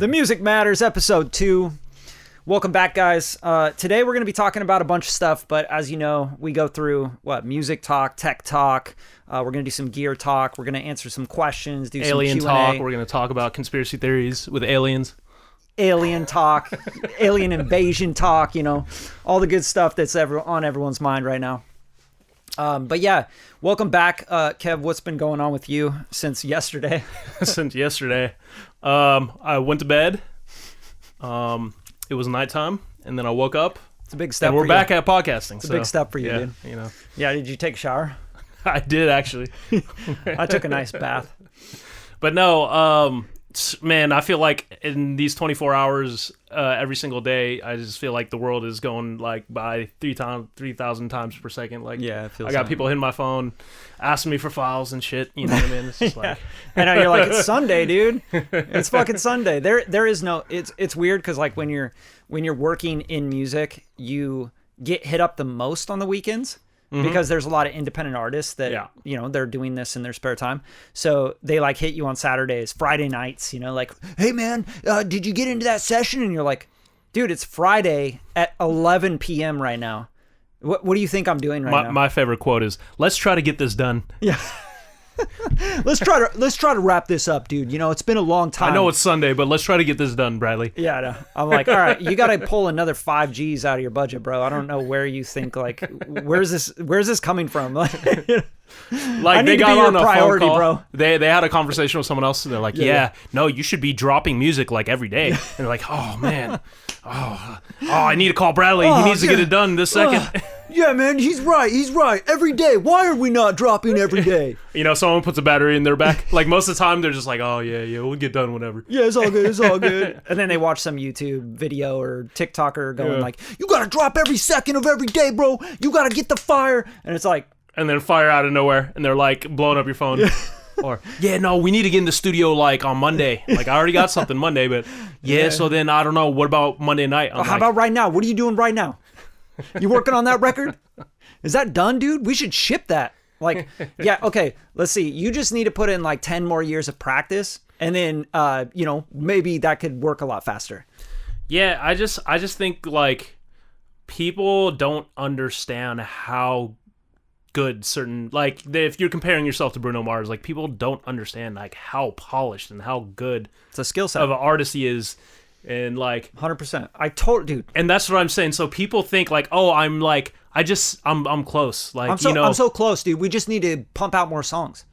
The Music Matters, episode 2. Welcome back, guys. Today we're going to be talking about a bunch of stuff, but as you know, we go through, music talk, tech talk. We're going to do some gear talk. We're going to answer some questions, do alien some Q&A. talk. We're going to talk about conspiracy theories with aliens. Alien talk, alien invasion talk, all the good stuff that's on everyone's mind right now. But yeah, welcome back, Kev. What's been going on with you since yesterday? Since yesterday, I went to bed. It was nighttime, and then I woke up. It's a big step. And we're back at podcasting. It's a big step for you, dude. Yeah. Did you take a shower? I did actually. I took a nice bath. But no, man, I feel like in these 24 hours, every single day, I just feel like the world is going like by 3,000 times per second. Like, yeah, I got people hitting my phone, asking me for files and shit. You know what I mean? It's just like, I know, you're like, it's Sunday, dude. It's fucking Sunday. There is no. It's weird because like when you're working in music, you get hit up the most on the weekends. Mm-hmm. Because there's a lot of independent artists that, they're doing this in their spare time. So they like hit you on Saturdays, Friday nights, like, hey man, did you get into that session? And you're like, dude, it's Friday at 11 p.m. right now. What do you think I'm doing right now? My favorite quote is, let's try to get this done. Yeah. Let's try to wrap this up, dude. It's been a long time. I know it's Sunday, but let's try to get this done, Bradley. Yeah, I know. I'm like, all right, you got to pull another 5 G's out of your budget, bro. I don't know where you think, like, where's this coming from? Like they got on a priority, phone call. Bro. They had a conversation with someone else, and they're like, no, you should be dropping music like every day. And they're like, oh man, I need to call Bradley. He needs to get it done this second. Yeah, man, he's right. Every day. Why are we not dropping every day? Someone puts a battery in their back. Like, most of the time, they're just like, oh, yeah, we'll get done whenever. Yeah, it's all good. And then they watch some YouTube video or TikToker going like, you got to drop every second of every day, bro. You got to get the fire. And it's like... And then fire out of nowhere, and they're like, blowing up your phone. Yeah. Or, no, we need to get in the studio, like, on Monday. Like, I already got something Monday, but so then, I don't know, what about Monday night? How about right now? What are you doing right now? You working on that record? Is that done, dude? We should ship that. Like, yeah, okay, let's see. You just need to put in like 10 more years of practice, and then, maybe that could work a lot faster. Yeah, I just think, like, people don't understand how good certain, like, if you're comparing yourself to Bruno Mars, like, people don't understand, like, how polished and how good it's a skill set of an artist he is. And like 100%, dude. And that's what I'm saying. So people think like, oh, I'm close. Like, I'm so close, dude. We just need to pump out more songs.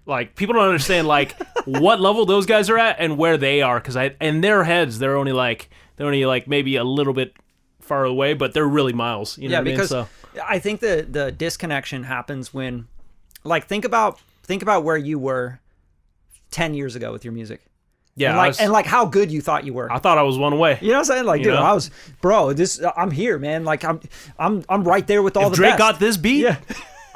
Like, people don't understand like what level those guys are at and where they are, because in their heads they're only like maybe a little bit far away, but they're really miles. You know what I mean? Because I think the disconnection happens when, like, think about where you were 10 years ago with your music. Yeah, and how good you thought you were. I thought I was one away. You know what I'm saying? Like, dude, I was, bro. I'm here, man. Like, I'm right there with all the Drake best. got this beat. Yeah.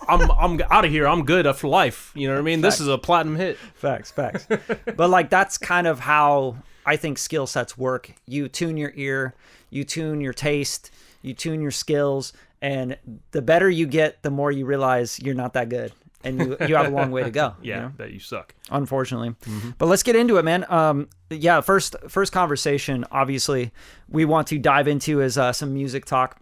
I'm out of here. I'm good for life. You know what I mean? Facts. This is a platinum hit. Facts. But like, that's kind of how I think skill sets work. You tune your ear, you tune your taste, you tune your skills, and the better you get, the more you realize you're not that good. And you have a long way to go. Yeah, that you suck. Unfortunately. Mm-hmm. But let's get into it, man. First conversation, obviously, we want to dive into is some music talk.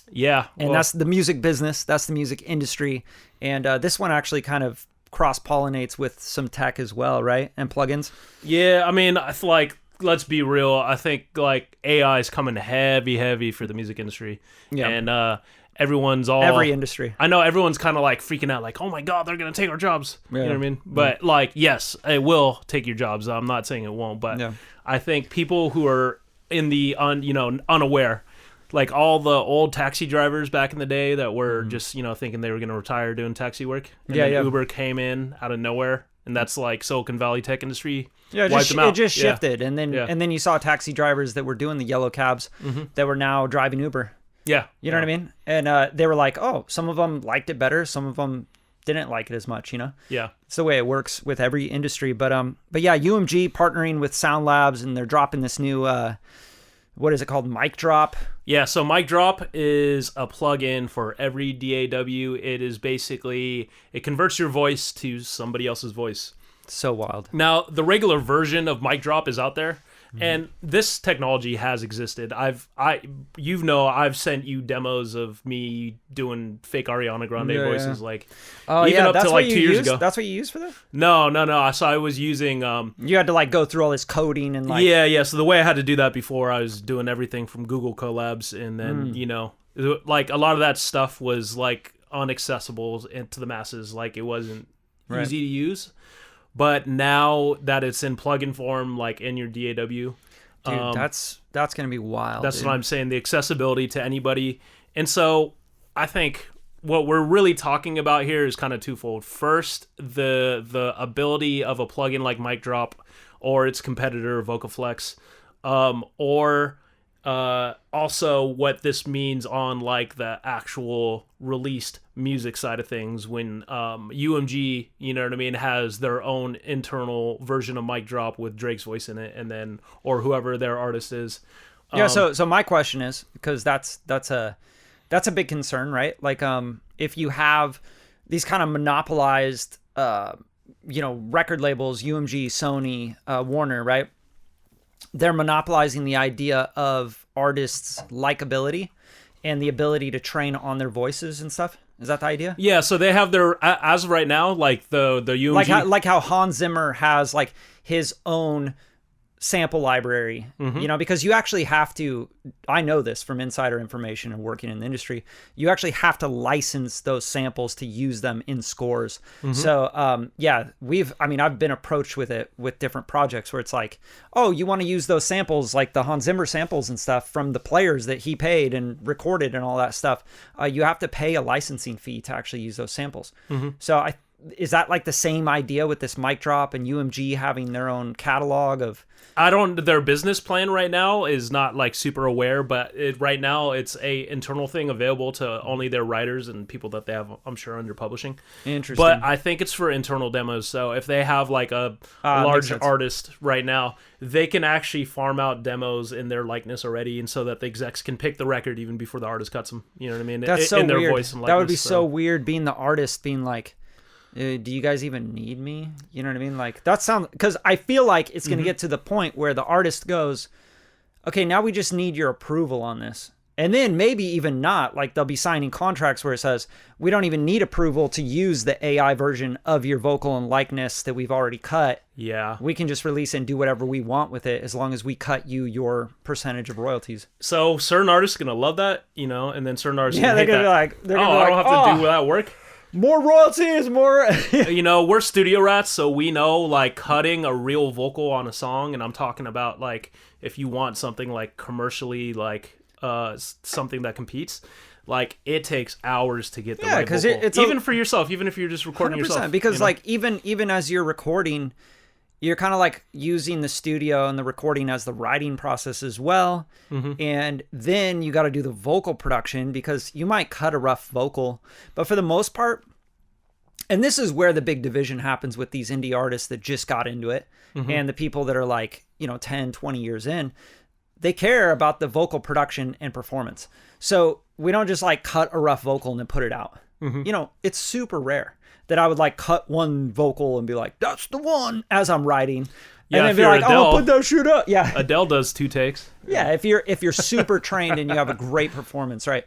Yeah. And that's the music business. That's the music industry. And this one actually kind of cross-pollinates with some tech as well, right? And plugins. Yeah, I mean, I feel like, let's be real. I think, like, AI is coming heavy for the music industry. Yeah. And every industry. I know everyone's kind of like freaking out, like, oh my God, they're going to take our jobs. Yeah. You know what I mean? But like, yes, it will take your jobs. I'm not saying it won't, but I think people who are in the, unaware, like all the old taxi drivers back in the day that were just, thinking they were going to retire doing taxi work. And then Uber came in out of nowhere. And that's like Silicon Valley tech industry. Yeah, it just shifted. And then you saw taxi drivers that were doing the yellow cabs that were now driving Uber. Yeah. You know what I mean? And they were like, oh, some of them liked it better. Some of them didn't like it as much, Yeah. It's the way it works with every industry. But yeah, UMG partnering with Sound Labs, and they're dropping this new, what is it called? Mic Drop. Yeah. So Mic Drop is a plugin for every DAW. It is basically, it converts your voice to somebody else's voice. So wild. Now, the regular version of Mic Drop is out there. And this technology has existed. I've sent you demos of me doing fake Ariana Grande voices, like even up to like 2 years ago. That's what you used for this? No. So I was using. You had to like go through all this coding and like. Yeah. So the way I had to do that before, I was doing everything from Google Colabs, and then like a lot of that stuff was like inaccessible to the masses. Like it wasn't easy to use. But now that it's in plugin form, like in your DAW, dude, that's gonna be wild. That's what I'm saying. The accessibility to anybody, and so I think what we're really talking about here is kind of twofold. First, the ability of a plugin like Mic Drop or its competitor Vocaflex, or also what this means on like the actual released music side of things when UMG, you know what I mean, has their own internal version of Mic Drop with Drake's voice in it, and then or whoever their artist is. So my question is, because that's a big concern, right? Like if you have these kind of monopolized record labels, UMG, Sony, Warner, right? They're monopolizing the idea of artists' likability and the ability to train on their voices and stuff. Is that the idea? Yeah, so they have their, as of right now, like the UMG... Like how Hans Zimmer has like his own sample library, because you actually have to, I know this from insider information and working in the industry, you actually have to license those samples to use them in scores. So I've been approached with it with different projects where it's like, oh, you want to use those samples, like the Hans Zimmer samples and stuff from the players that he paid and recorded and all that stuff. You have to pay a licensing fee to actually use those samples. So is that like the same idea with this Mic Drop and UMG having their own catalog of... their business plan right now is not like super aware, but right now it's a internal thing available to only their writers and people that they have, I'm sure, under publishing. Interesting. But I think it's for internal demos. So if they have like a large artist right now, they can actually farm out demos in their likeness already, and so that the execs can pick the record even before the artist cuts them. You know what I mean? That's so in their weird. Voice and likeness, that would be so weird being the artist being like, do you guys even need me? You know what I mean? Like that sounds, because I feel like it's going to get to the point where the artist goes, okay, now we just need your approval on this. And then maybe even not, like they'll be signing contracts where it says, we don't even need approval to use the AI version of your vocal and likeness that we've already cut. Yeah. We can just release and do whatever we want with it as long as we cut you your percentage of royalties. So certain artists are going to love that, and then certain artists they're going to be like, I don't have to do that work. More royalties, more... We're studio rats, so we know, like, cutting a real vocal on a song, and I'm talking about, like, if you want something, like, commercially, like, something that competes, like, it takes hours to get the right vocal. It's even for yourself, even if you're just recording 100%, yourself. Because, like, even as you're recording, you're kind of, like, using the studio and the recording as the writing process as well, and then you got to do the vocal production, because you might cut a rough vocal, but for the most part, and this is where the big division happens with these indie artists that just got into it, and the people that are like, 10, 20 years in, they care about the vocal production and performance. So we don't just like cut a rough vocal and then put it out. It's super rare that I would like cut one vocal and be like, that's the one, as I'm writing. Yeah, and then be like, Adele, put that shit up. Yeah. Adele does 2 takes. Yeah, if you're super trained and you have a great performance, right?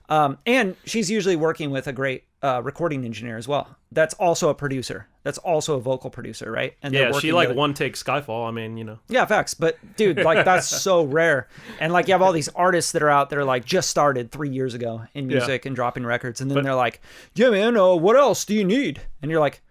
And she's usually working with a great recording engineer as well. That's also a producer. That's also a vocal producer, right? And yeah, she like together. 1 take Skyfall. I mean, Yeah, facts. But dude, like that's so rare. And like you have all these artists that are out there like just started 3 years ago in music and dropping records, and then they're like, yeah, man, what else do you need? And you're like,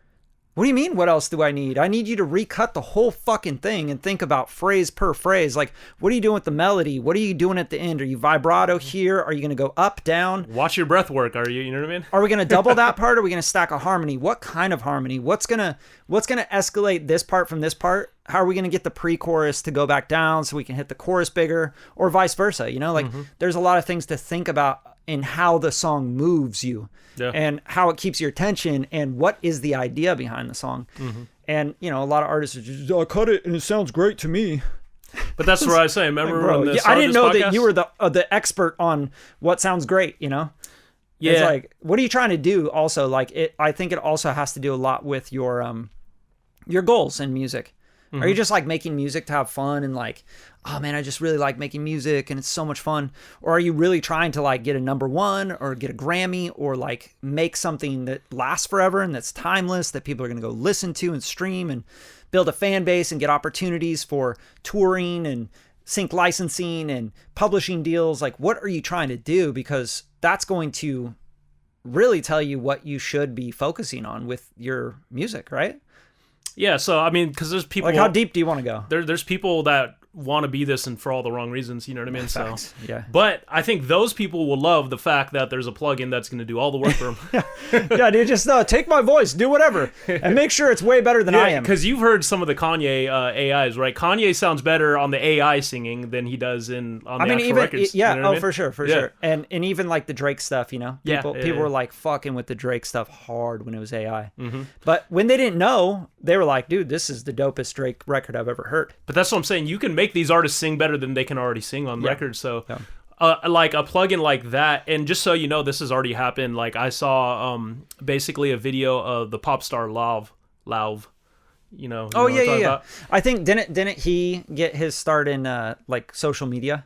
what do you mean, what else do I need? I need you to recut the whole fucking thing and think about phrase per phrase. Like, what are you doing with the melody? What are you doing at the end? Are you vibrato here? Are you going to go up, down? Watch your breath work, are you? You know what I mean? Are we going to double that part? Or are we going to stack a harmony? What kind of harmony? What's going to escalate this part from this part? How are we going to get the pre-chorus to go back down so we can hit the chorus bigger, or vice versa? There's a lot of things to think about in how the song moves you and how it keeps your attention and what is the idea behind the song. And, a lot of artists are just, I cut it and it sounds great to me. But that's what I say. Remember when this I didn't know podcast? That you were the expert on what sounds great, Yeah. It's like, what are you trying to do also? Like I think it also has to do a lot with your goals in music. Are you just like making music to have fun and like, oh man, I just really like making music and it's so much fun? Or are you really trying to like get a #1 or get a Grammy or like make something that lasts forever and that's timeless that people are going to go listen to and stream and build a fan base and get opportunities for touring and sync licensing and publishing deals? Like, what are you trying to do? Because that's going to really tell you what you should be focusing on with your music, right? Yeah, so I mean, because there's people like, how deep do you want to go? There's people that want to be this and for all the wrong reasons, you know what I mean? Facts. So yeah. But I think those people will love the fact that there's a plugin that's going to do all the work for them. Yeah, dude, just take my voice, do whatever, and make sure it's way better than I am. Because you've heard some of the Kanye AIs, right? Kanye sounds better on the AI singing than he does on the actual records. Yeah, you know what I mean? For sure. And even like the Drake stuff, you know, people were like fucking with the Drake stuff hard when it was AI. But when they didn't know, they were like, dude, this is the dopest Drake record I've ever heard. But that's what I'm saying. You can make these artists sing better than they can already sing on records. So like a plugin like that, and just so you know, this has already happened. Like I saw basically a video of the pop star Lauv. You know yeah. I think didn't he get his start in like social media?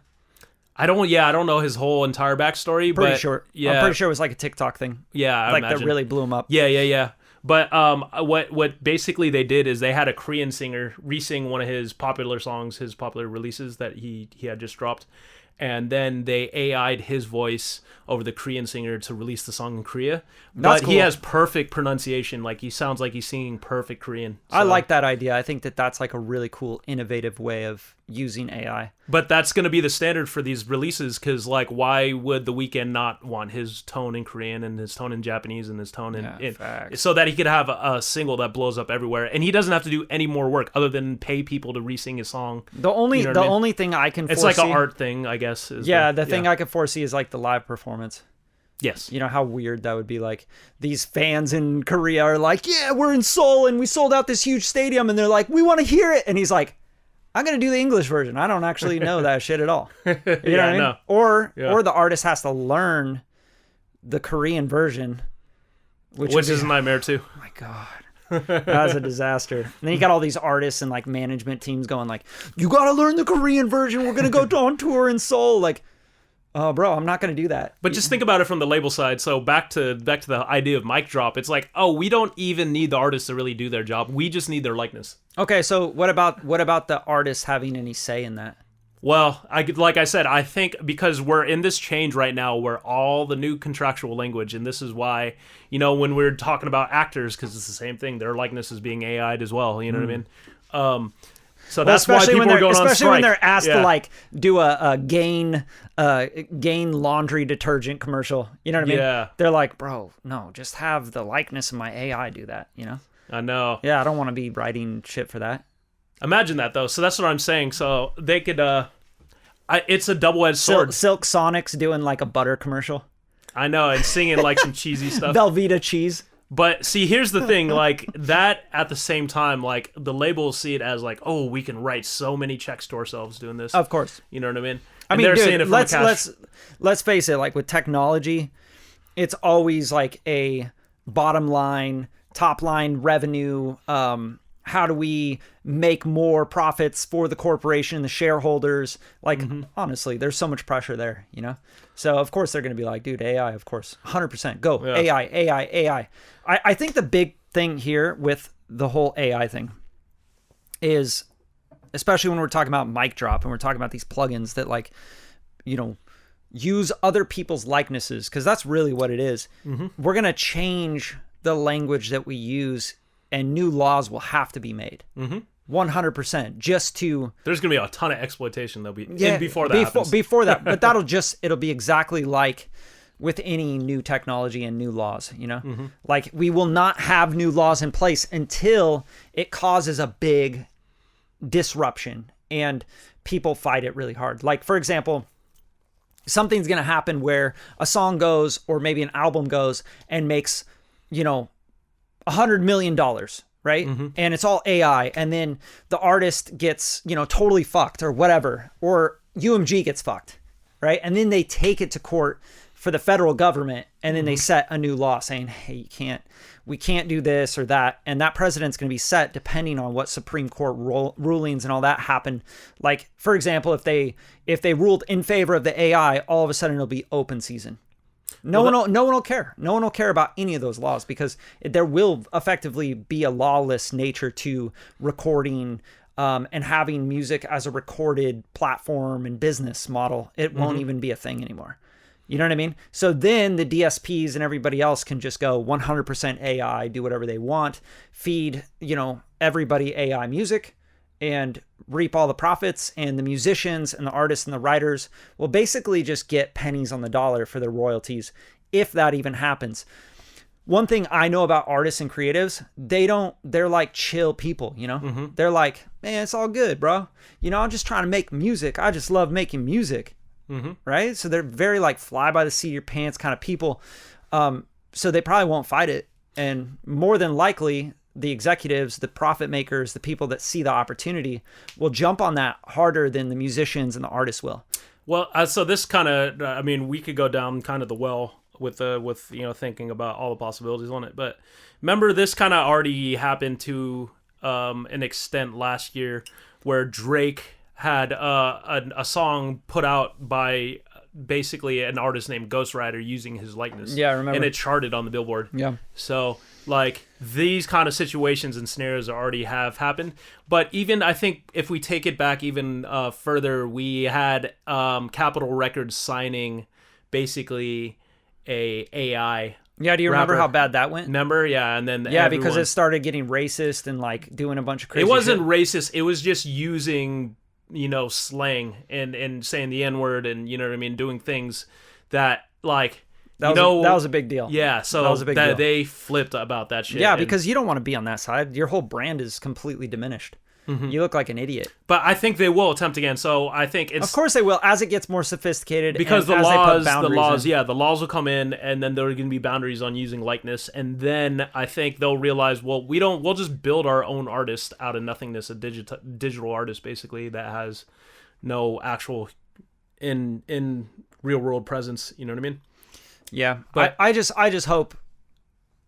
I don't know his whole entire backstory. Pretty but sure. Yeah, I'm pretty sure it was like a TikTok thing. Yeah, I like imagine. that really blew him up. Yeah. But what basically they did is they had a Korean singer re-sing one of his popular songs, his popular releases that he had just dropped, and then they AI'd his voice over the Korean singer to release the song in Korea. But he has perfect pronunciation. Like, he sounds like he's singing perfect Korean. So. I like that idea. I think that's like a really cool, innovative way of using AI. But that's going to be the standard for these releases, because, like, why would The Weeknd not want his tone in Korean and his tone in Japanese and his tone in so that he could have a single that blows up everywhere, and he doesn't have to do any more work other than pay people to re-sing his song. The only thing I can it's foresee, like an art thing, I guess. The thing I could foresee is like the live performance. Yes. You know how weird that would be. Like, these fans in Korea are like, yeah, we're in Seoul and we sold out this huge stadium, and they're like, we want to hear it, and he's like, I'm going to do the English version. I don't actually know that shit at all. You know what I mean? No. Or the artist has to learn the Korean version, which is a nightmare too. Oh my God. That was a disaster. And then you got all these artists and like management teams going like, you got to learn the Korean version. We're going to go on tour in Seoul. Like, oh, bro, I'm not going to do that. But just think about it from the label side. So back to the idea of mic drop. It's like, oh, we don't even need the artists to really do their job. We just need their likeness. Okay, so what about the artists having any say in that? Well, like I said, I think because we're in this change right now where all the new contractual language, and this is why, you know, when we're talking about actors, because it's the same thing, their likeness is being AI'd as well. You know what I mean? So that's why people are going on strike. Especially when they're asked to like do a Gain laundry detergent commercial. You know what I mean? Yeah. They're like, bro, no, just have the likeness of my AI do that. You know? I know. Yeah, I don't want to be writing shit for that. Imagine that though. So that's what I'm saying. So they could. It's a double-edged sword. Silk Sonic's doing like a butter commercial. I know, and singing like some cheesy stuff. Velveeta cheese. But see, here's the thing, like that at the same time, like the labels see it as like, oh, we can write so many checks to ourselves doing this. Of course. You know what I mean? And they're seeing it from let's face it, like with technology, it's always like a bottom line, top line revenue, how do we make more profits for the corporation, the shareholders? Like, honestly, there's so much pressure there, you know? So, of course, they're going to be like, dude, AI, of course, 100%. Go, yeah. AI. I think the big thing here with the whole AI thing is, especially when we're talking about mic drop and we're talking about these plugins that, like, you know, use other people's likenesses, because that's really what it is. We're going to change the language that we use, and new laws will have to be made. 100%. Just to... There's going to be a ton of exploitation that'll be before that happens. Before that. But it'll be exactly like with any new technology and new laws, you know? Like, we will not have new laws in place until it causes a big disruption and people fight it really hard. Like, for example, something's going to happen where a song goes, or maybe an album goes and makes, you know, $100 million, right? And it's all AI. And then the artist gets, you know, totally fucked or whatever, or UMG gets fucked, right? And then they take it to court for the federal government, and then they set a new law saying, hey, we can't do this or that, and that precedent's going to be set depending on what Supreme Court rulings and all that happen. Like, for example, if they ruled in favor of the AI, all of a sudden it'll be open season. No one will care. No one will care about any of those laws, because there will effectively be a lawless nature to recording and having music as a recorded platform and business model. It won't even be a thing anymore. You know what I mean? So then the DSPs and everybody else can just go 100% AI, do whatever they want, feed, everybody AI music and reap all the profits, and the musicians and the artists and the writers will basically just get pennies on the dollar for their royalties, if that even happens. One thing I know about artists and creatives, they're like chill people, They're like, man, it's all good, bro. I'm just trying to make music. I just love making music. Right? So they're very like fly by the seat of your pants kind of people. So they probably won't fight it. And more than likely, the executives, the profit makers, the people that see the opportunity will jump on that harder than the musicians and the artists will. Well, so this kind of, we could go down kind of the well with thinking about all the possibilities on it. But remember, this kind of already happened to an extent last year, where Drake had a song put out by basically an artist named Ghost Rider using his likeness. Yeah, I remember. And it charted on the Billboard. Yeah. So, like, these kind of situations and scenarios already have happened. But even, I think, if we take it back even further, we had Capitol Records signing basically a AI. Yeah, do you remember how bad that went? Remember? Yeah, and then because it started getting racist and like doing a bunch of crazy It wasn't shit. racist. It was just using slang and saying the N-word and doing things that like that was a big deal. Yeah, so that was a big deal. They flipped about that shit. Yeah, because you don't want to be on that side. Your whole brand is completely diminished. You look like an idiot. But I think they will attempt again. So I think of course they will, as it gets more sophisticated. Because the laws will come in, and then there are going to be boundaries on using likeness, and then I think they'll realize, well, we'll just build our own artist out of nothingness, a digital artist basically that has no actual in real world presence. You know what I mean? Yeah, but I just hope,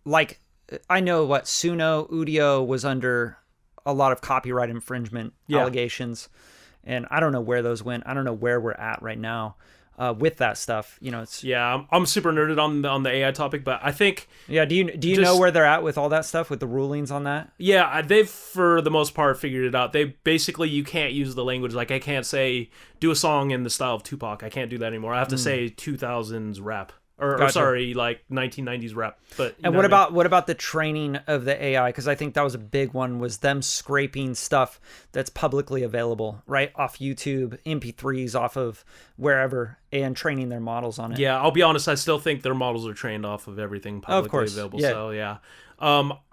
like, I know what Suno Udio was under a lot of copyright infringement allegations, and I don't know where those went. I don't know where we're at right now with that stuff. It's I'm super nerded on the AI topic, but I think do you know where they're at with all that stuff, with the rulings on that? Yeah, they've for the most part figured it out. They basically, you can't use the language, like I can't say do a song in the style of Tupac. I can't do that anymore. I have to say 2000s rap. Or sorry, like 1990s rap. But what about the training of the AI? Because I think that was a big one, was them scraping stuff that's publicly available, right, off YouTube, MP3s off of wherever, and training their models on it. Yeah, I'll be honest, I still think their models are trained off of everything publicly available. Yeah. So yeah.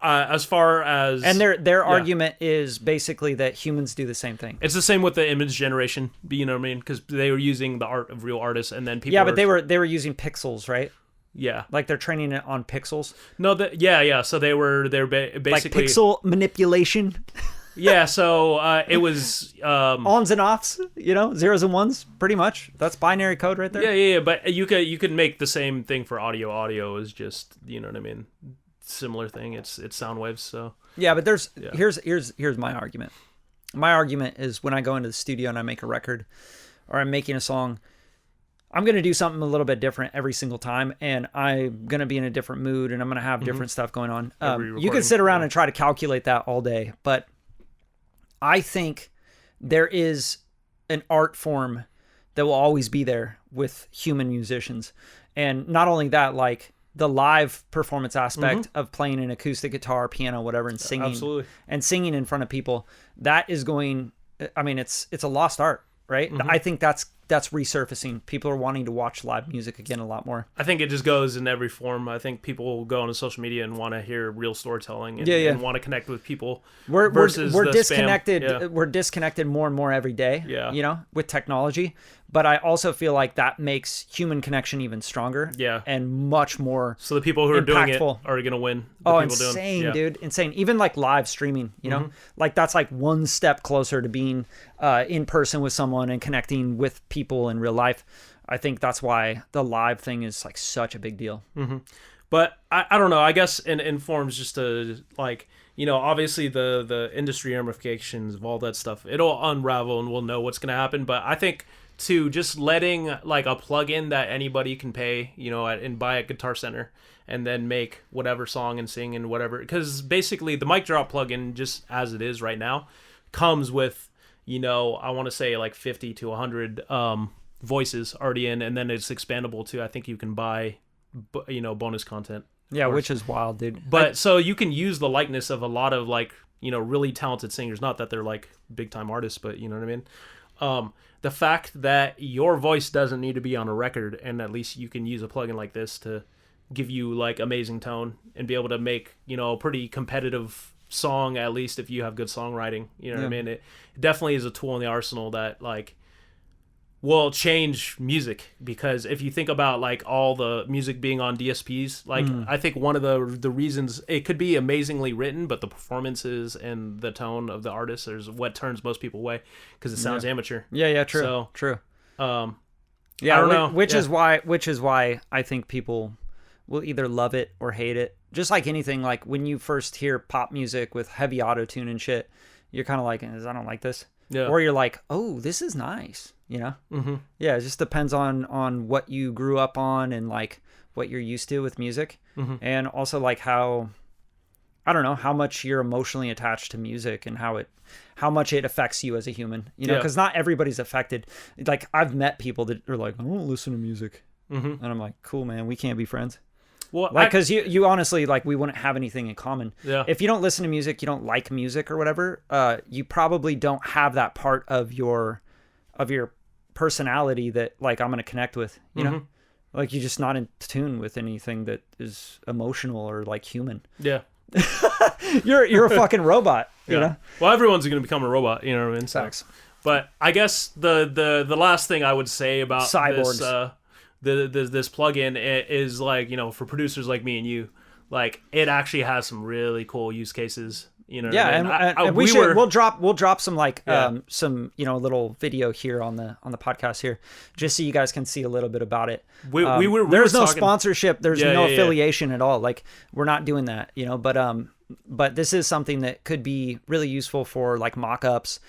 As far as their argument is basically that humans do the same thing. It's the same with the image generation, you know what I mean? Because they were using the art of real artists, and then people. Yeah, but they were using pixels, right? Yeah, like they're training it on pixels. No, So they're basically like pixel manipulation. Yeah, so it was ons and offs, zeros and ones, pretty much. That's binary code right there. Yeah. But you could make the same thing for audio. Audio is just, you know what I mean, similar thing. It's sound waves. So yeah, but here's my argument. My argument is, when I go into the studio and I make a record, or I'm making a song, I'm going to do something a little bit different every single time, and I'm going to be in a different mood, and I'm going to have different stuff going on. You could sit around and try to calculate that all day, but I think there is an art form that will always be there with human musicians. And not only that, like the live performance aspect of playing an acoustic guitar, piano, whatever, and singing. Absolutely. And singing in front of people, that is going, it's a lost art, right? I think that's resurfacing. People are wanting to watch live music again a lot more. I think it just goes in every form. I think people will go onto social media and want to hear real storytelling and want to connect with people. We're disconnected. Yeah. We're disconnected more and more every day. Yeah. With technology. But I also feel like that makes human connection even stronger. Yeah. And much more. So the people who are doing it are going to win. Insane, dude. Insane. Even like live streaming, like that's like one step closer to being in person with someone and connecting with people people in real life. I think that's why the live thing is like such a big deal. Mm-hmm. But I don't know. I guess in forms just to like, obviously the industry ramifications of all that stuff, it'll unravel and we'll know what's going to happen. But I think to just letting like a plugin that anybody can pay, and buy at Guitar Center and then make whatever song and sing and whatever. Because basically the mic drop plugin, just as it is right now, comes with, I want to say like 50 to 100 voices already in, and then it's expandable to, I think you can buy bonus content. Yeah, which is wild, dude. But so you can use the likeness of a lot of like, really talented singers, not that they're like big time artists, but you know what I mean? The fact that your voice doesn't need to be on a record, and at least you can use a plugin like this to give you like amazing tone and be able to make, a pretty competitive song, at least if you have good songwriting, what I mean? It definitely is a tool in the arsenal that like will change music, because if you think about like all the music being on DSPs, like I think one of the reasons it could be amazingly written, but the performances and the tone of the artist is what turns most people away, because it sounds amateur. True. So, true. I don't know. Which is why I think people will either love it or hate it. Just like anything, like when you first hear pop music with heavy auto-tune and shit, you're kind of like, I don't like this. Yeah. Or you're like, oh, this is nice, Mm-hmm. Yeah, it just depends on what you grew up on and like what you're used to with music. Mm-hmm. And also like how much you're emotionally attached to music and how much it affects you as a human, because not everybody's affected. Like I've met people that are like, I don't listen to music. Mm-hmm. And I'm like, cool, man, we can't be friends. Well, like, because you honestly, like, we wouldn't have anything in common. Yeah. If you don't listen to music, you don't like music or whatever, you probably don't have that part of your personality that, like, I'm going to connect with, you know? Like, you're just not in tune with anything that is emotional or, like, human. Yeah. You're a fucking robot, you know? Well, everyone's going to become a robot, you know what I mean? So, but I guess the last thing I would say about cyborgs. This plugin is like, for producers like me and you, like it actually has some really cool use cases, what I mean? And we'll drop some like some little video here on the podcast here, just so you guys can see a little bit about it. There's no sponsorship, there's no affiliation at all, like we're not doing that, but this is something that could be really useful for like mock-ups,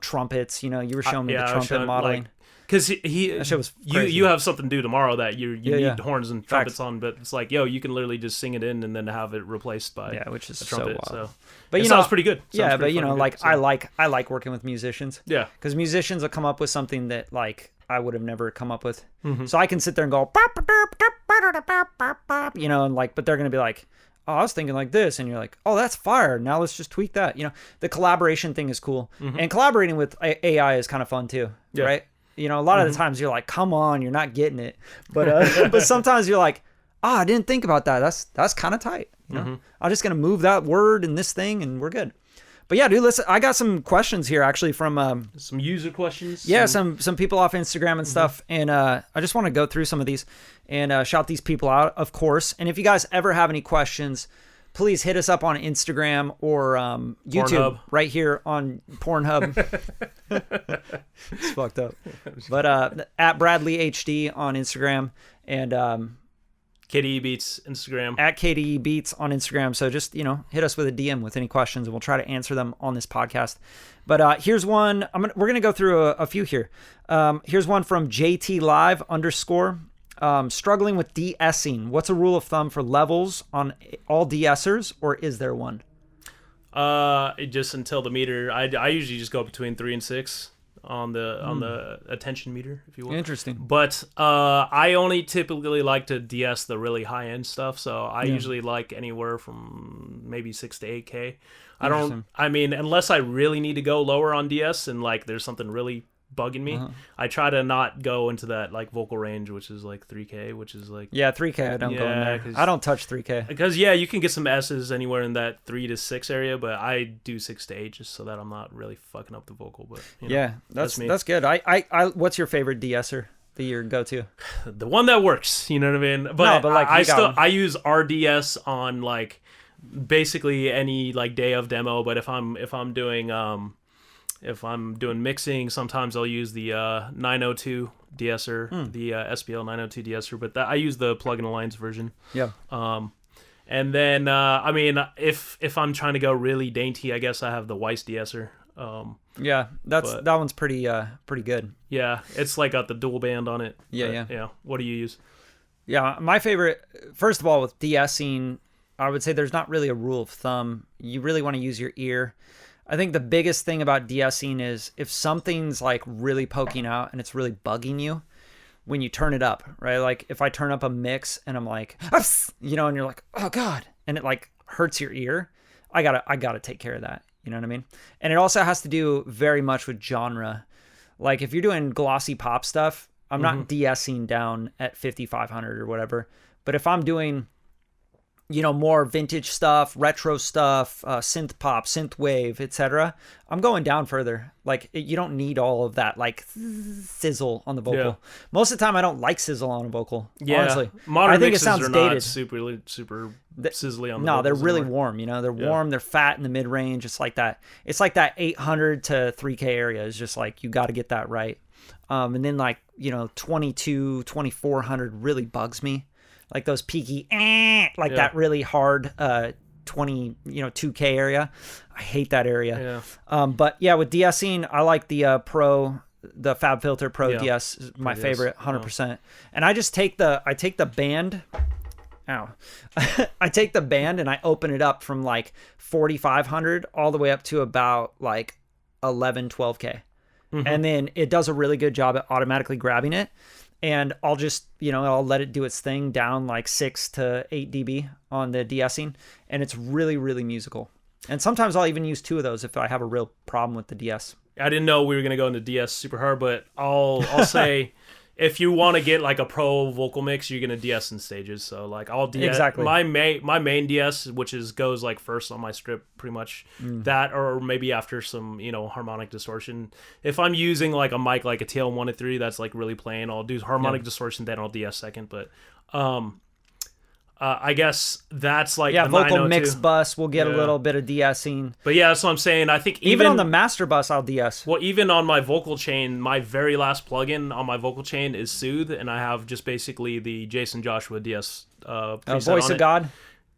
trumpets, you were showing me the trumpet modeling. Because you have something to do tomorrow that you need horns and trumpets on, but it's like, you can literally just sing it in and then have it replaced by which is a trumpet. So wild. So, but it sounds pretty good. I like working with musicians. Yeah, because musicians will come up with something that like I would have never come up with. Mm-hmm. So I can sit there and go, and like, but they're gonna be like, oh, I was thinking like this, and you're like, oh, that's fire. Now let's just tweak that. The collaboration thing is cool, and collaborating with AI is kind of fun too, right? A lot of the times you're like, come on, you're not getting it. But but sometimes you're like, I didn't think about that. That's kind of tight. I'm just going to move that word in this thing and we're good. But yeah, dude, listen, I got some questions here actually from some user questions. Yeah, some people off Instagram and stuff. And I just want to go through some of these and shout these people out, of course. And if you guys ever have any questions, please hit us up on Instagram or YouTube right here on Pornhub. It's fucked up. But at Bradley HD on Instagram and KDE Beats Instagram. At KDE Beats on Instagram. So just, hit us with a DM with any questions and we'll try to answer them on this podcast. But here's one. We're going to go through a few here. Here's one from JT Live _ struggling with de-essing. What's a rule of thumb for levels on all de-essers, or is there one? Just until the meter. I usually just go between 3 and 6 on the attention meter, if you will. Interesting. But I only typically like to de-ess the really high end stuff, so I usually like anywhere from maybe 6 to 8K. Unless I really need to go lower on DS and like there's something really bugging me, I try to not go into that like vocal range, which is like 3K, which is like 3K. I don't go in there. I don't touch 3K because you can get some S's anywhere in that 3 to 6 area, but I do 6 to 8 just so that I'm not really fucking up the vocal. But that's me. That's good. I what's your favorite de-esser that you go to? The one that works, you know what I mean? But like I use RDS on like basically any like day of demo, but if I'm doing If I'm doing mixing, sometimes I'll use the 902 de-esser, the SPL 902 de-esser, but I use the Plug-in Alliance version. Yeah. And then, I mean, if I'm trying to go really dainty, I guess I have the Weiss de-esser. Yeah, that one's pretty good. Yeah, it's like got the dual band on it. Yeah. What do you use? Yeah, my favorite, first of all, with de-essing, I would say there's not really a rule of thumb. You really want to use your ear. I think the biggest thing about de-essing is if something's like really poking out and it's really bugging you, when you turn it up, right? Like if I turn up a mix and I'm like, you know, and you're like, oh God, and it like hurts your ear, I gotta take care of that. You know what I mean? And it also has to do very much with genre. Like if you're doing glossy pop stuff, I'm not de-essing down at 5500 or whatever. But if I'm doing, you know, more vintage stuff, retro stuff, synth pop, synth wave, etc., I'm going down further. Like you don't need all of that like sizzle on the vocal. Yeah. Most of the time I don't like sizzle on a vocal. Yeah. Honestly. Modern mixes are dated. Not super sizzly on the vocals. No, they're really warm, you know. They're warm, they're fat in the mid range. It's like that 800 to 3K area is just like you got to get that right. And then like, you know, 2400 really bugs me. Like those peaky, that really hard 2K area. I hate that area. Yeah. But yeah, with de-essing, I like the FabFilter Pro DS is my favorite, 100%. And I just take the band. Ow. I take the band and I open it up from like 4500 all the way up to about like 12K. And then it does a really good job at automatically grabbing it. And I'll just, you know, I'll let it do its thing down like 6 to 8 dB on the de-essing. And it's really, really musical. And sometimes I'll even use 2 of those if I have a real problem with the DS. I didn't know we were going to go into DS super hard, but I'll say if you want to get like a pro vocal mix, you're going to DS in stages. So like I'll DS. Exactly. My main DS, which goes like first on my strip, pretty much that, or maybe after some, you know, harmonic distortion. If I'm using like a mic like a TL103 that's like really plain, I'll do harmonic distortion, then I'll DS second. But I guess that's like the vocal mix bus will get a little bit of de-essing. But yeah, that's what I'm saying. I think even on the master bus, I'll de-ess. Well, even on my vocal chain, my very last plugin on my vocal chain is Soothe, and I have just basically the Jason Joshua DS preset Voice of God.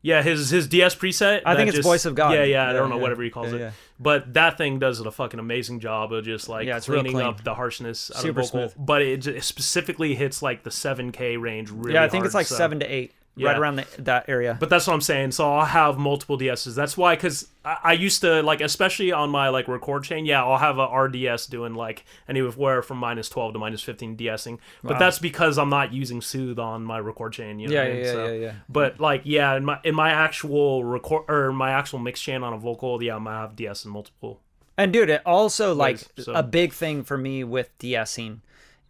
Yeah, his DS preset. I think it's Voice of God. Yeah, I don't know, whatever he calls it. But that thing does a fucking amazing job of just like cleaning up the harshness out of the vocal. Smooth. But it specifically hits like the 7K range really hard. I think it's like 7 to 8. Right around that area. But that's what I'm saying. So I'll have multiple DSs. That's why, because I used to, like, especially on my, like, record chain, I'll have a RDS doing, like, anywhere from -12 to -15 DSing. But that's because I'm not using Soothe on my record chain, you know what I mean? Yeah. But, like, in my actual record, or my actual mix chain on a vocal, I'm going to have DS in multiple. And, dude, it also, like, a big thing for me with DSing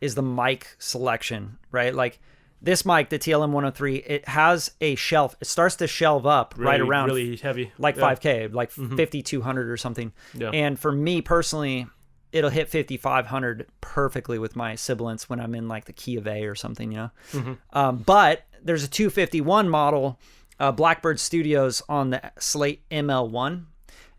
is the mic selection, right? Like, this mic, the TLM103, it has a shelf. It starts to shelve up right around really heavy, like 5K, like 5200 or something. Yeah. And for me personally, it'll hit 5500 perfectly with my sibilants when I'm in like the key of A or something, you know. But there's a 251 model, Blackbird Studios on the Slate ML1,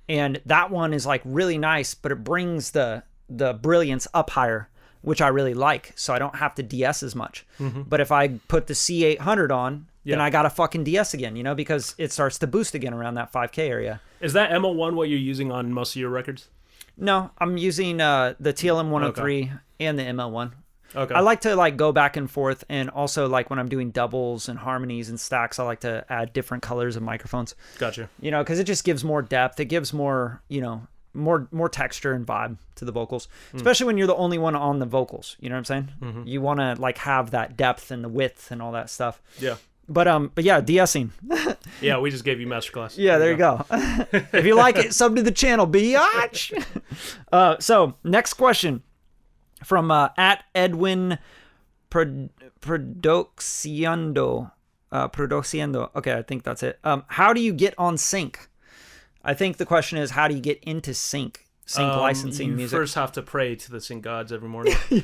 and that one is like really nice, but it brings the brilliance up higher, which I really like, so I don't have to DS as much. But if I put the C800 on, then I gotta fucking DS again, you know, because it starts to boost again around that 5K area. Is that ML1 what you're using on most of your records? No, I'm using the TLM103 and the ML1. Okay. I like to like go back and forth, and also like when I'm doing doubles and harmonies and stacks, I like to add different colors of microphones. Gotcha. You know, because it just gives more depth. It gives more, you know, more texture and vibe to the vocals, especially when you're the only one on the vocals. You know what I'm saying? You want to like have that depth and the width and all that stuff. Yeah. But yeah, de-essing. Yeah, we just gave you masterclass. Yeah, there you go. If you like it, sub to the channel, biatch. So next question from at Edwin Produciendo. Okay, I think that's it. How do you get on sync? I think the question is, how do you get into sync licensing music? You first have to pray to the sync gods every morning. You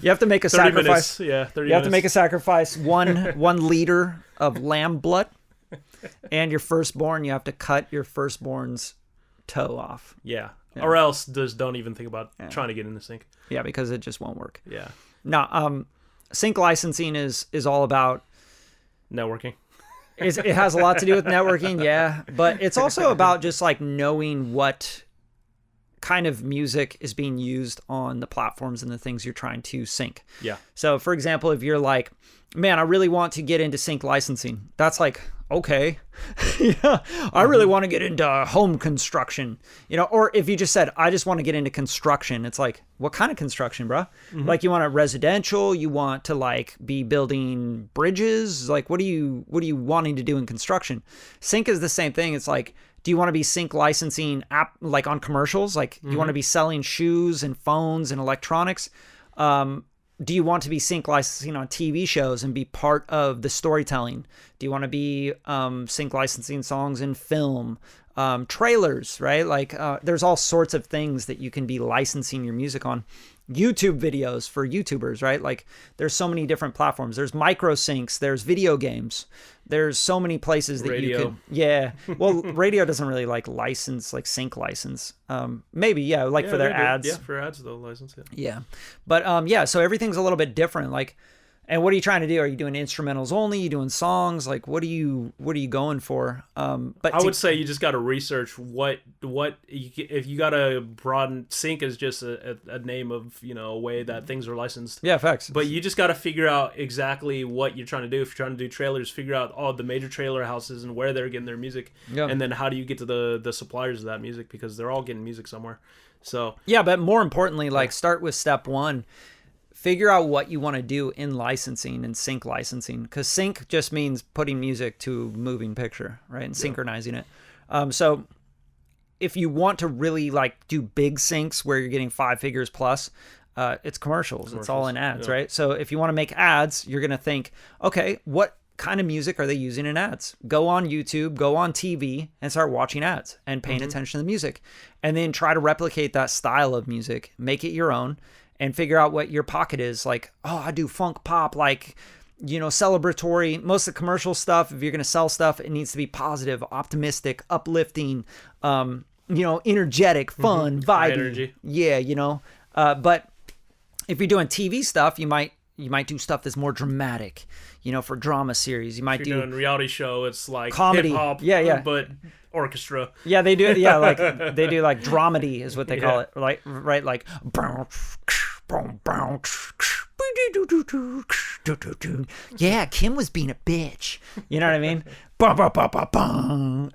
have to make a 30 sacrifice. Minutes. 30 You have to make a sacrifice, one liter of lamb blood, and your firstborn. You have to cut your firstborn's toe off. Yeah. or else just don't even think about trying to get into sync. Yeah, because it just won't work. Yeah. No, sync licensing is all about networking. It has a lot to do with networking, yeah, but it's also about just like knowing what kind of music is being used on the platforms and the things you're trying to sync. Yeah. So, for example, if you're like, man, I really want to get into sync licensing, that's like, okay. Yeah, I really want to get into home construction, or if you just said, I just want to get into construction, it's like, what kind of construction, bro? Like, you want a residential, you want to like be building bridges, like what are you wanting to do in construction? Sync is the same thing. It's like, do you want to be sync licensing app like on commercials? Like you want to be selling shoes and phones and electronics? Do you want to be sync licensing on TV shows and be part of the storytelling? Do you want to be sync licensing songs in film, trailers, right? Like there's all sorts of things that you can be licensing your music on. YouTube videos for YouTubers, right? Like there's so many different platforms. There's micro syncs, there's video games. There's so many places that radio. You could, yeah. Well, radio doesn't really like license, like sync license. Maybe, yeah, like for their ads. Yeah, for ads they'll license it. Yeah. But yeah, so everything's a little bit different. Like, and what are you trying to do? Are you doing instrumentals only? You doing songs? Like, what are you going for? But I would say you just got to research what if you got to broaden. Sync is just a name of a way that things are licensed. Yeah, facts. But you just got to figure out exactly what you're trying to do. If you're trying to do trailers, figure out all the major trailer houses and where they're getting their music, and then how do you get to the suppliers of that music, because they're all getting music somewhere. So yeah, but more importantly, like start with step one. Figure out what you want to do in licensing and sync licensing, because sync just means putting music to a moving picture, right? And synchronizing it. So if you want to really like do big syncs where you're getting 5 figures plus, it's commercials. It's all in ads, right? So if you want to make ads, you're going to think, okay, what kind of music are they using in ads? Go on YouTube, go on TV and start watching ads and paying attention to the music, and then try to replicate that style of music, make it your own, and figure out what your pocket is. Like, oh, I do funk pop, like, celebratory. Most of the commercial stuff, if you're going to sell stuff, it needs to be positive, optimistic, uplifting, energetic, fun, vibey. Energy. Yeah, but if you're doing TV stuff, you might do stuff that's more dramatic, for drama series. You might doing reality show, it's like comedy. Hip hop, yeah, but orchestra. Yeah, they do. Yeah, like they do like dramedy is what they call it. Like, right, like yeah, Kim was being a bitch. You know what I mean?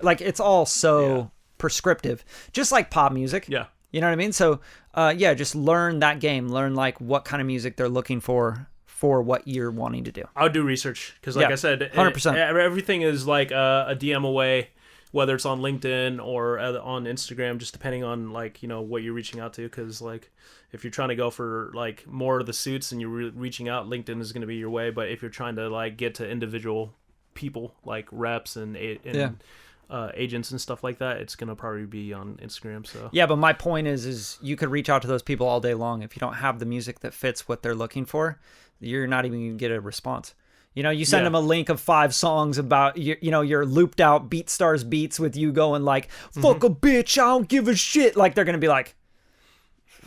Like it's all so prescriptive, just like pop music. Yeah. You know what I mean? So, yeah, just learn that game. Learn like what kind of music they're looking for what you're wanting to do. I'll do research because, like I said, 100%. Everything is like a DM away, whether it's on LinkedIn or on Instagram, just depending on like what you're reaching out to. Because like if you're trying to go for like more of the suits and you're reaching out, LinkedIn is going to be your way. But if you're trying to like get to individual people like reps and agents and stuff like that, it's gonna probably be on Instagram. So yeah, but my point is you could reach out to those people all day long. If you don't have the music that fits what they're looking for, you're not even gonna get a response. You send them a link of 5 songs about your looped out BeatStars beats with you going like fuck a bitch, I don't give a shit. Like they're gonna be like,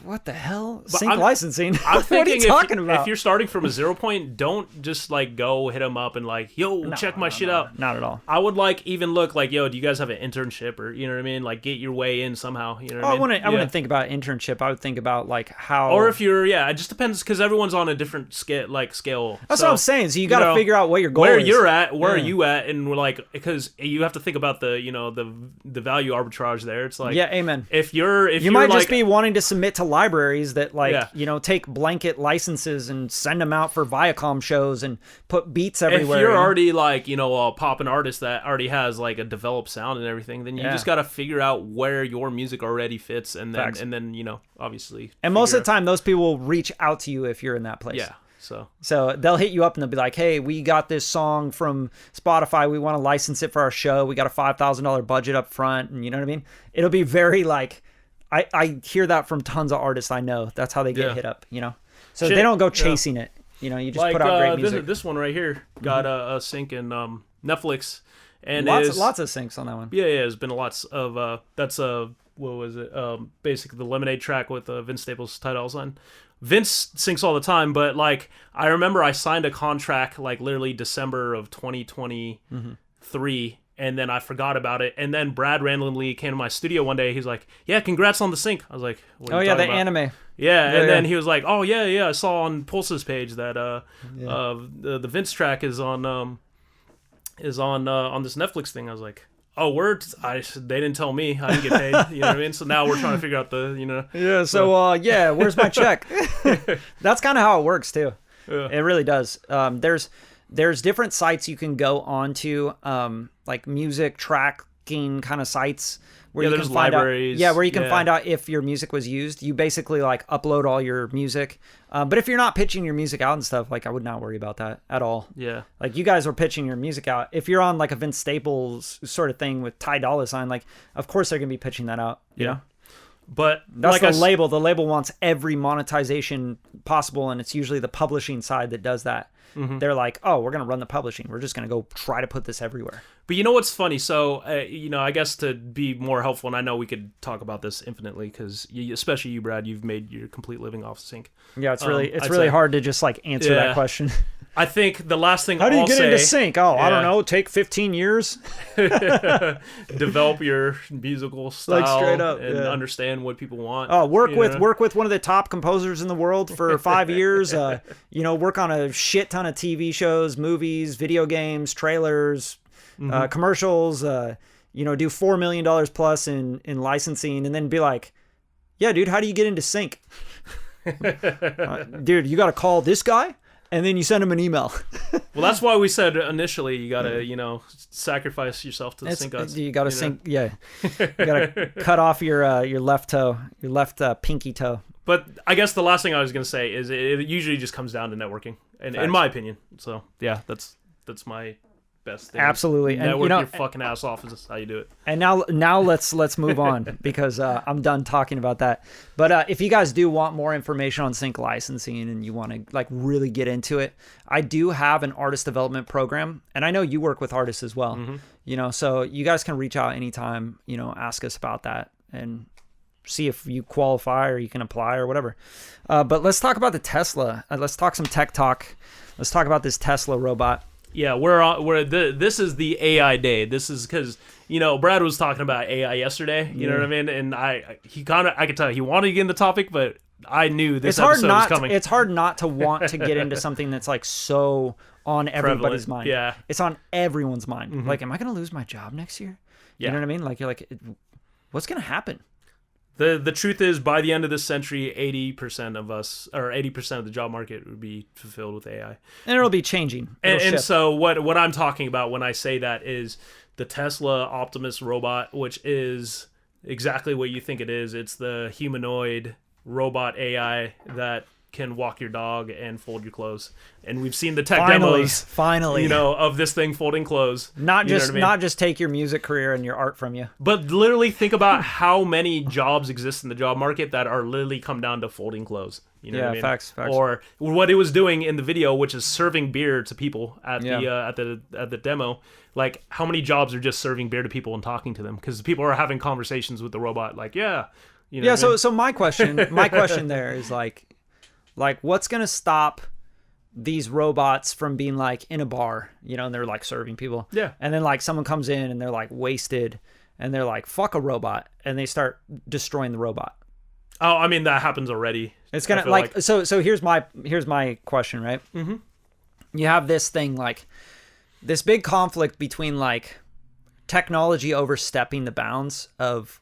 what the hell? Sync licensing? I'm thinking, what are you talking about? If you're starting from a 0 point, don't just like go hit them up and like, yo, check my shit out. Not at all. I would like even look like, yo, do you guys have an internship, or you know what I mean? Like get your way in somehow. You know what I mean? I wouldn't think about internship. I would think about like how. Or if you're, it just depends because everyone's on a different scale. That's what I'm saying. So you got to figure out what your goal is. Where you're at, where are you at, and we're like, because you have to think about the the value arbitrage there. It's like, yeah, amen. If you might like, just be wanting to submit to libraries that take blanket licenses and send them out for Viacom shows and put beats everywhere. If you're already like a poppin' artist that already has like a developed sound and everything, then you just got to figure out where your music already fits, and then obviously. And most of the time, those people will reach out to you if you're in that place. Yeah. So they'll hit you up and they'll be like, hey, we got this song from Spotify. We want to license it for our show. We got a $5,000 budget up front. And you know what I mean? It'll be very like, I hear that from tons of artists I know. That's how they get hit up, So they don't go chasing it. You just put out great music. This one right here got a sync in Netflix, And lots of syncs on that one. Yeah, there's been lots of that's what was it? Basically the Lemonade track with Vince Staples' Ty Dolla $ign. Vince syncs all the time, but like I remember I signed a contract like literally December of 2023, and then I forgot about it. And then Brad randomly came to my studio one day. He's like, "Yeah, congrats on the sync." I was like, "What are you talking about?" Anime. Yeah, and then he was like, "Oh yeah, I saw on Pulse's page that the Vince track is on this Netflix thing." I was like, "Oh, word! They didn't tell me. I didn't get paid." You know what I mean? So now we're trying to figure out Yeah. So where's my check? That's kind of how it works too. Yeah. It really does. There's different sites you can go onto, like music tracking kind of sites where you can find libraries. Where you can find out if your music was used. You basically like upload all your music. But if you're not pitching your music out and stuff, like I would not worry about that at all. Yeah. Like you guys are pitching your music out. If you're on like a Vince Staples sort of thing with Ty Dolla $ign, like of course they're gonna be pitching that out. You know? But that's like the label. The label wants every monetization possible, and it's usually the publishing side that does that. Mm-hmm. They're like, oh, we're going to run the publishing. We're just going to go try to put this everywhere. But you know what's funny? So, I guess to be more helpful, and I know we could talk about this infinitely because, especially you, Brad, you've made your complete living off sync. Yeah, it's really hard to just like answer that question. I think the last thing How do you get into sync? Oh, I don't know. Take 15 years. Develop your musical style like straight up, and understand what people want. Oh, work with one of the top composers in the world for 5 years. Work on a shit ton of TV shows, movies, video games, trailers, commercials. Do $4 million plus in licensing, and then be like, yeah, dude, how do you get into sync? Dude, you got to call this guy. And then you send him an email. Well, that's why we said initially you gotta, sacrifice yourself to the sync gods. You gotta sync, yeah. You gotta cut off your left toe, your left pinky toe. But I guess the last thing I was gonna say is it usually just comes down to networking, and in my opinion. So yeah, that's my best thing. Absolutely, network your fucking ass off is how you do it. And now let's move on because I'm done talking about that. But if you guys do want more information on sync licensing and you want to like really get into it, I do have an artist development program, and I know you work with artists as well. Mm-hmm. So you guys can reach out anytime. Ask us about that and see if you qualify or you can apply or whatever. But let's talk about the Tesla. Let's talk some tech talk. Let's talk about this Tesla robot. Yeah, this is the AI day. This is because Brad was talking about AI yesterday. You know what I mean? And I could tell he wanted to get in the topic, but I knew this episode was coming. It's hard not to want to get into something that's like so on everybody's mind. Yeah, it's on everyone's mind. Mm-hmm. Like, am I going to lose my job next year? Yeah. You know what I mean? Like, you're like, what's going to happen? The truth is, by the end of this century, 80% of us, or 80% of the job market would be fulfilled with AI. And it'll be changing. And so what I'm talking about when I say that is the Tesla Optimus robot, which is exactly what you think it is. It's the humanoid robot AI that can walk your dog and fold your clothes. And we've seen the tech demos, of this thing folding clothes. Not just take your music career and your art from you. But literally think about how many jobs exist in the job market that are literally come down to folding clothes. You know what I mean? Facts. Or what it was doing in the video, which is serving beer to people at the demo. Like, how many jobs are just serving beer to people and talking to them? Because people are having conversations with the robot. Like, So my question there is like what's gonna stop these robots from being like in a bar, and they're like serving people. Yeah. And then like someone comes in and they're like wasted and they're like, fuck a robot, and they start destroying the robot. Oh, I mean, that happens already. It's gonna like so here's my question, right? Mm-hmm. You have this thing, like this big conflict between like technology overstepping the bounds of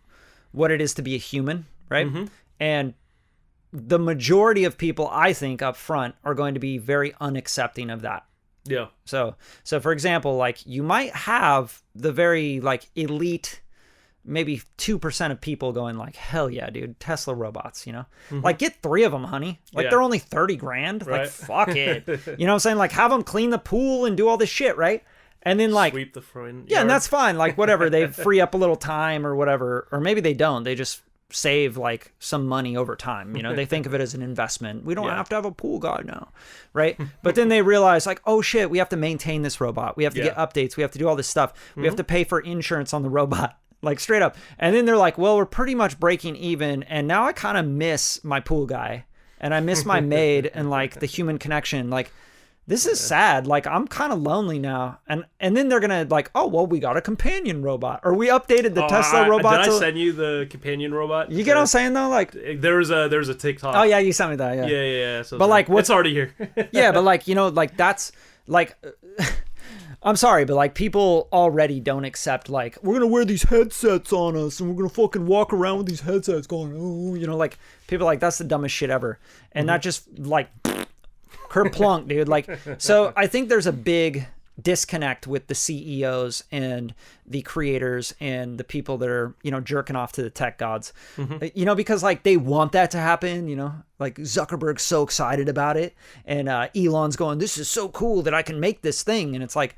what it is to be a human, right? Mm-hmm. And the majority of people, I think, up front are going to be very unaccepting of that. Yeah. So for example, like you might have the very like elite, maybe 2% of people going like, hell yeah, dude, Tesla robots, Mm-hmm. like get 3 of them, honey. Like they're only $30,000. Right. Like, fuck it. You know what I'm saying? Like have them clean the pool and do all this shit, right? And then like sweep the front yard. Yeah, and that's fine. Like whatever, they free up a little time or whatever, or maybe they don't. They just save like some money over time. They think of it as an investment. We don't have to have a pool guy now, right? But then they realize like, oh shit, we have to maintain this robot. We have to get updates. We have to do all this stuff. We have to pay for insurance on the robot. Like straight up. And then they're like, well, we're pretty much breaking even. And now I kind of miss my pool guy and I miss my maid and like the human connection. Like, this is sad. Like, I'm kind of lonely now. And then they're going to like, oh, well, we got a companion robot, or we updated the Tesla robot. Did I send you the companion robot? You get what I'm saying though? Like, there's a TikTok. Oh yeah. You sent me that. Yeah. Yeah. So but like, what's already here? Yeah. But like, like that's like, I'm sorry, but like people already don't accept like we're gonna wear these headsets on us and we're gonna fucking walk around with these headsets going, oh, like people are like that's the dumbest shit ever, and not just like kerplunk, dude. Like, so I think there's a big disconnect with the CEOs and the creators and the people that are jerking off to the tech gods, because like they want that to happen, like Zuckerberg's so excited about it and Elon's going, this is so cool that I can make this thing, and it's like,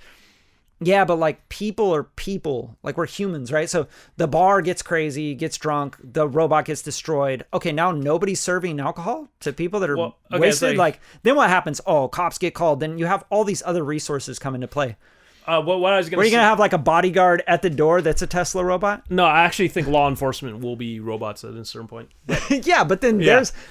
yeah, but like people are people, like we're humans, right? So the bar gets crazy, gets drunk, the robot gets destroyed. Okay, now nobody's serving alcohol to people that are wasted. Like, then what happens? Oh, cops get called. Then you have all these other resources come into play. What I was gonna Were you gonna have like a bodyguard at the door that's a Tesla robot? No, I actually think law enforcement will be robots at a certain point. Yeah, but then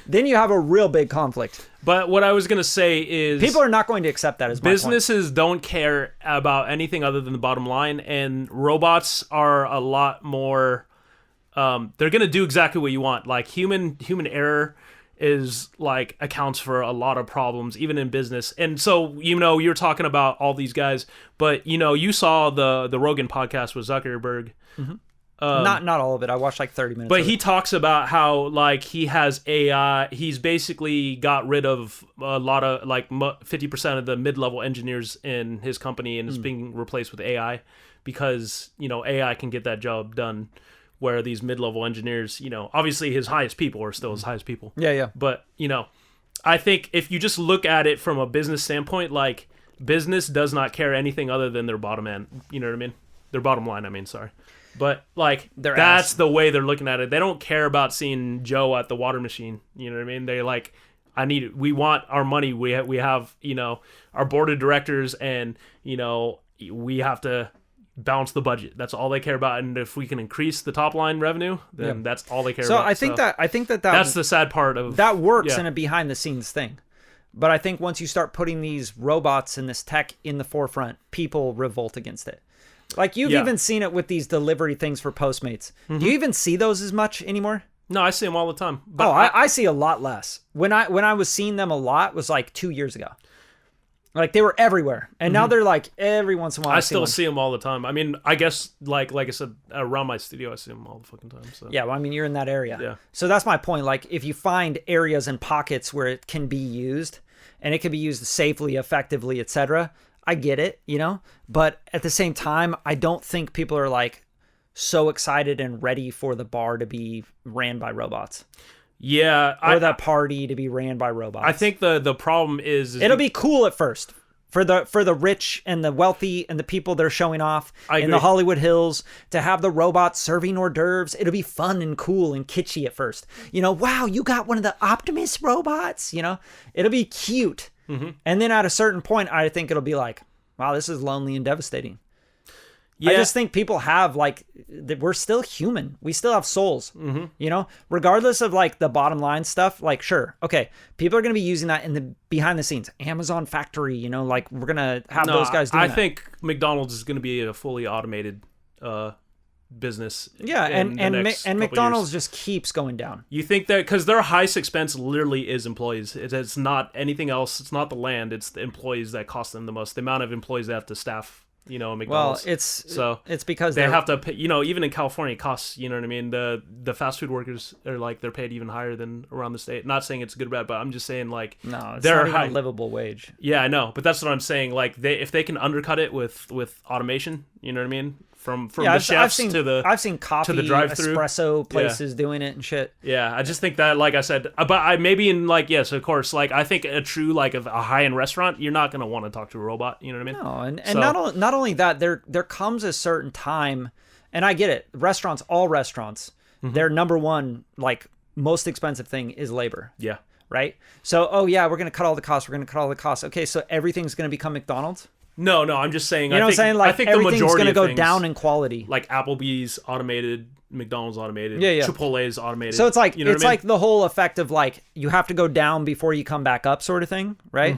then you have a real big conflict. But what I was gonna say is people are not going to accept that as businesses don't care about anything other than the bottom line, and robots are a lot more. They're gonna do exactly what you want. Like human error is like accounts for a lot of problems even in business. And so you're talking about all these guys, but you saw the Rogan podcast with Zuckerberg. Not all of it. I watched like 30 minutes but he talks about how like he has AI. He's basically got rid of a lot of like 50% of the mid-level engineers in his company and is being replaced with AI because AI can get that job done, where these mid-level engineers, obviously his highest people are still his highest people. Yeah. But, I think if you just look at it from a business standpoint, like business does not care anything other than their bottom end. You know what I mean? Their bottom line, I mean, sorry. But like that's the way they're looking at it. They don't care about seeing Joe at the water machine. You know what I mean? They're like, we want our money. We have, our board of directors and, we have to balance the budget. That's all they care about, and if we can increase the top line revenue, then that's all they care about. So I think that's the sad part of that works in a behind the scenes thing. But I think once you start putting these robots and this tech in the forefront, people revolt against it. Like you've even seen it with these delivery things for Postmates. Do you even see those as much anymore? No, I see them all the time. But I see a lot less. When I was seeing them a lot was like 2 years ago. Like they were everywhere, and now they're like every once in a while. I still see them all the time. I mean, I guess like I said, around my studio, I see them all the fucking time. So yeah, well, I mean, you're in that area. Yeah. So that's my point. Like, if you find areas and pockets where it can be used, and it can be used safely, effectively, etc., I get it, But at the same time, I don't think people are like so excited and ready for the bar to be ran by robots. Yeah, or that party to be ran by robots. I think the problem is it'll be cool at first for the rich and the wealthy and the people that are showing off in the Hollywood Hills to have the robots serving hors d'oeuvres. It'll be fun and cool and kitschy at first. Wow, you got one of the Optimus robots. It'll be cute, and then at a certain point, I think it'll be like, wow, this is lonely and devastating. Yeah. I just think people have like, we're still human. We still have souls, regardless of like the bottom line stuff. Like, sure. Okay. People are going to be using that in the behind the scenes, Amazon factory, like we're going to have those guys doing that. I think McDonald's is going to be a fully automated, business. Yeah. And McDonald's just keeps going down. You think that because their highest expense literally is employees. It's not anything else. It's not the land. It's the employees that cost them the most. The amount of employees they have to staff. McDonald's. Well, it's because they have to pay, even in California it costs, what I mean? The fast food workers are like, they're paid even higher than around the state. Not saying it's good or bad, but I'm just saying like, no, it's not even a livable wage. Yeah, I know. But that's what I'm saying. Like if they can undercut it with automation, you know what I mean? From the chefs to the I've seen coffee, to the drive-thru espresso places doing it and shit. Yeah, I just think that, like I said, but I maybe in like, yes, of course, like I think a true like a high-end restaurant, you're not gonna want to talk to a robot. You know what I mean? No, and not only that, there comes a certain time, and I get it. All restaurants, their number one, like, most expensive thing is labor. Yeah. Right? So, oh yeah, we're going to cut all the costs. We're going to cut all the costs. Okay, so everything's going to become McDonald's? No, I'm just saying. You know what I'm saying? Like, I think everything's the majority going to go things, down in quality. Like Applebee's automated, McDonald's automated, yeah. Chipotle's automated. So it's like, you know it's like the whole effect of like, you have to go down before you come back up sort of thing, right?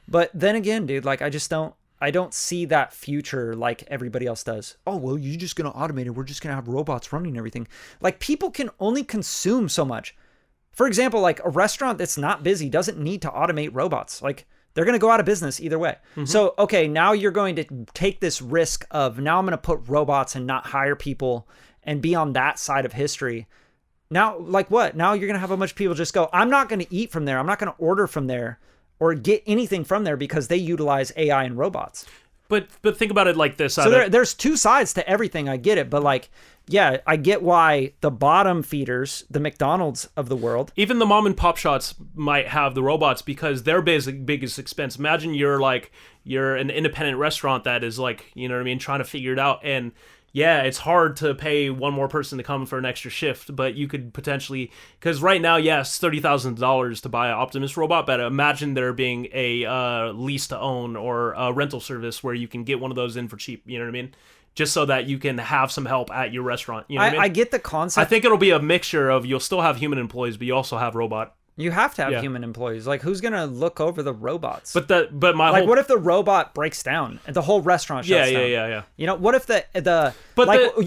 But then again, dude, like, I don't see that future like everybody else does. Oh, well, you're just going to automate it. We're just going to have robots running everything. Like, people can only consume so much. For example, like a restaurant that's not busy doesn't need to automate robots. Like, they're going to go out of business either way. So, okay, now you're going to take this risk of, now I'm going to put robots and not hire people and be on that side of history. Now, like what? Now you're going to have a bunch of people just go, I'm not going to eat from there. I'm not going to order from there or get anything from there because they utilize AI and robots. But think about it like this. So there's two sides to everything. I get it. But like, yeah, I get why the bottom feeders, the McDonald's of the world. Even the mom and pop shops might have the robots because their biggest expense. Imagine you're an independent restaurant that is like, you know what I mean, trying to figure it out. And yeah, it's hard to pay one more person to come for an extra shift, but you could potentially, because right now, yes, $30,000 to buy an Optimus robot, but imagine there being a lease to own or a rental service where you can get one of those in for cheap, you know what I mean? Just so that you can have some help at your restaurant. You know what I mean? I get the concept. I think it'll be a mixture of, you'll still have human employees, but you also have robot. You have to have human employees. Like, who's gonna look over the robots? But what if the robot breaks down and the whole restaurant shuts down? Yeah. You know, what if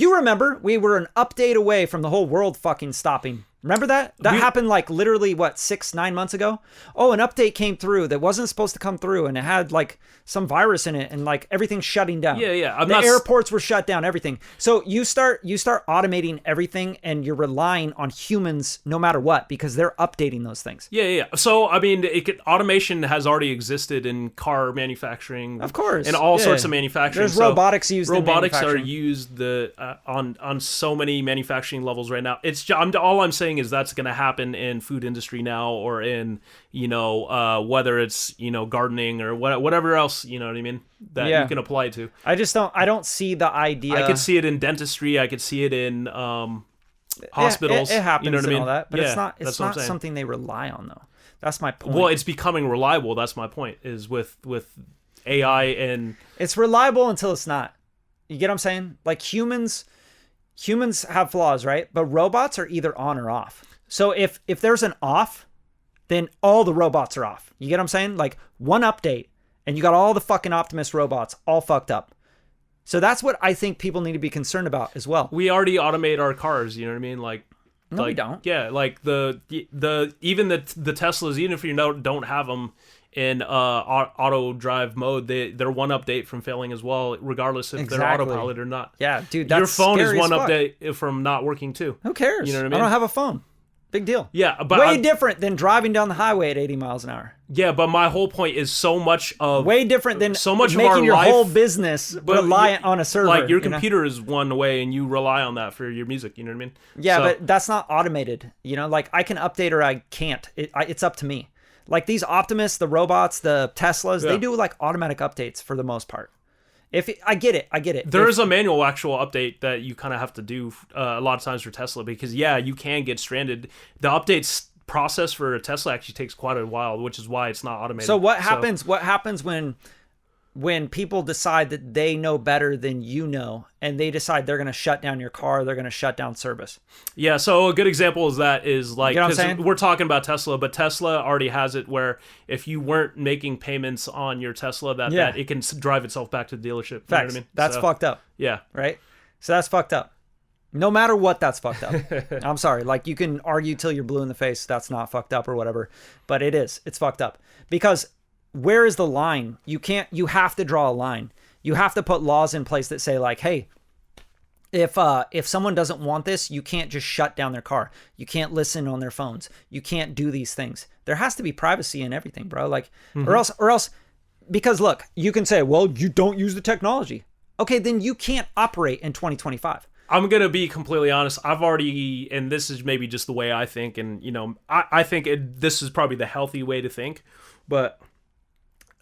you remember we were an update away from the whole world fucking stopping. Remember that? That happened like literally 6-9 months ago? Oh, an update came through that wasn't supposed to come through and it had like some virus in it and like everything's shutting down. Yeah. The airports were shut down, everything. So you start automating everything and you're relying on humans no matter what because they're updating those things. Yeah. So I mean, automation has already existed in car manufacturing, of course, and all sorts of manufacturing. There's robotics used. Robotics are used on so many manufacturing levels right now. All I'm saying is that's going to happen in food industry now, or in whether it's gardening or whatever else, you know what I mean, that you can apply it to. I don't see the idea. I could see it in dentistry. I could see it in hospitals. It happens, you know what I mean? All that, but it's not something they rely on though. That's my point. Well, it's becoming reliable. That's my point. Is with AI, and it's reliable until it's not. You get what I'm saying? Like humans have flaws, right? But robots are either on or off. So if there's an off, then all the robots are off. You get what I'm saying? Like one update and you got all the fucking Optimus robots all fucked up. So that's what I think people need to be concerned about as well. We already automate our cars, you know what I mean? No, we don't. Yeah, like the Teslas, even if you don't have them in auto drive mode, they're one update from failing as well, regardless if they're autopilot or not. Yeah, dude, that's your phone is one fuck. update from not working too. Who cares? You know what I mean? I don't have a phone. Big deal. Yeah, but way different than driving down the highway at 80 miles an hour. Yeah, but my whole point is so much of way different than so much making of our your life, whole business reliant on a server. Like your computer is one way, and you rely on that for your music. You know what I mean? Yeah, but that's not automated. Like I can update or I can't. It's up to me. Like these Optimus, the robots, the Teslas, they do like automatic updates for the most part. I get it. There is a manual actual update that you kind of have to do a lot of times for Tesla because you can get stranded. The updates process for a Tesla actually takes quite a while, which is why it's not automated. So what happens? What happens when people decide that they know better than you know, and they decide they're going to shut down your car, they're going to shut down service? Yeah, so a good example is like, you know because we're talking about Tesla, but Tesla already has it where if you weren't making payments on your Tesla, that it can drive itself back to the dealership. Facts. You know what I mean? That's fucked up. Yeah. Right? So that's fucked up. No matter what, that's fucked up. I'm sorry. Like, you can argue till you're blue in the face, that's not fucked up or whatever, but it's fucked up. Because where is the line? You have to draw a line. You have to put laws in place that say like, hey, if someone doesn't want this, you can't just shut down their car. You can't listen on their phones. You can't do these things. There has to be privacy in everything, bro. Like, or else, because look, you can say, well, you don't use the technology. Okay, then you can't operate in 2025. I'm going to be completely honest. I've already, and this is maybe just the way I think, and, I think this is probably the healthy way to think, but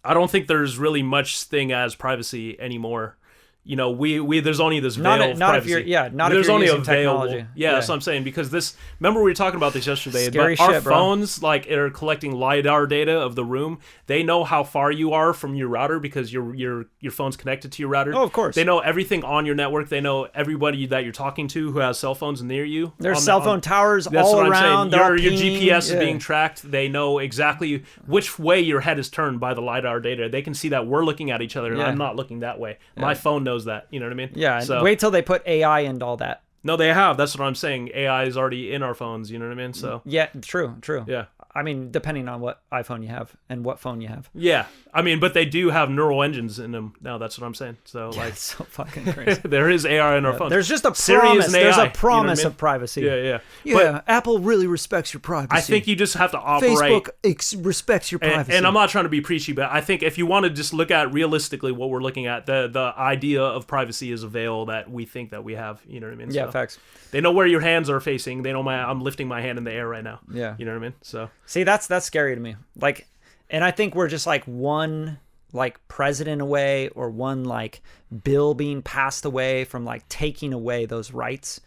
I don't think there's really much thing as privacy anymore. we there's only this veil of not privacy. if you're not there's if you're only using a veil. technology. Yeah, that's what I'm saying, because remember we were talking about this yesterday. Scary but our shit, bro. phones are collecting LiDAR data of the room. They know how far you are from your router because your phone's connected to your router. Oh, of course. They know everything on your network. They know everybody that you're talking to who has cell phones near you. There's cell phone towers all around. Your GPS is being tracked. They know exactly which way your head is turned by the LiDAR data. They can see that we're looking at each other and I'm not looking that way. My phone knows that. You know what I mean? Yeah. So, wait till they put AI into all that. No, they have. That's what I'm saying. AI is already in our phones. You know what I mean? So yeah, true. Yeah. I mean, depending on what iPhone you have and what phone you have. Yeah. I mean, but they do have neural engines in them now. That's what I'm saying. So it's so fucking crazy. There is AI in our phones. There's just a promise. There's a promise of privacy. Yeah. But Apple really respects your privacy. I think you just have to operate. Facebook respects your privacy. And I'm not trying to be preachy, but I think if you want to just look at realistically what we're looking at, the idea of privacy is a veil that we think that we have. You know what I mean? Yeah, facts. They know where your hands are facing. They know I'm lifting my hand in the air right now. Yeah. You know what I mean? So see, that's scary to me. Like, and I think we're just like one like president away or one like bill being passed away from like taking away those rights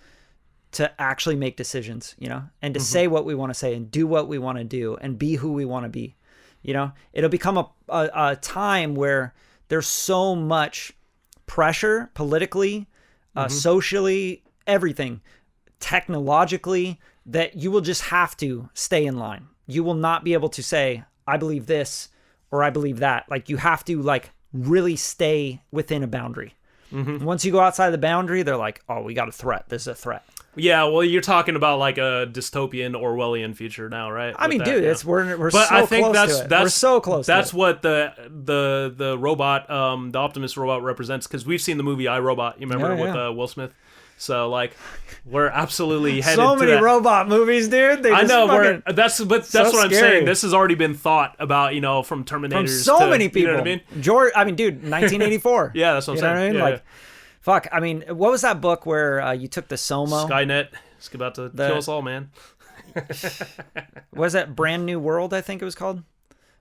to actually make decisions, and to say what we want to say and do what we want to do and be who we want to be. It'll become a time where there's so much pressure politically, socially, everything, technologically, that you will just have to stay in line. You will not be able to say, I believe this or I believe that. Like, you have to like really stay within a boundary. Once you go outside the boundary, they're like, oh, we got a threat. This is a threat. Yeah, well, you're talking about like a dystopian Orwellian future now, right? I mean, dude, we're but so I think close that's, to it. That's we're so close. That's to it. what the robot, the Optimus robot represents, because we've seen the movie I, Robot. You remember with Will Smith? So like, we're absolutely headed. So many to that. Robot movies, dude. I know. That's what I'm saying. This has already been thought about, from Terminators. From so many people. You know what I mean? Dude, 1984. Yeah, that's what I'm saying. You know what I mean? Yeah, like, fuck. I mean, what was that book where you took the Somo? Skynet. It's about to kill us all, man. Was that Brand New World? I think it was called.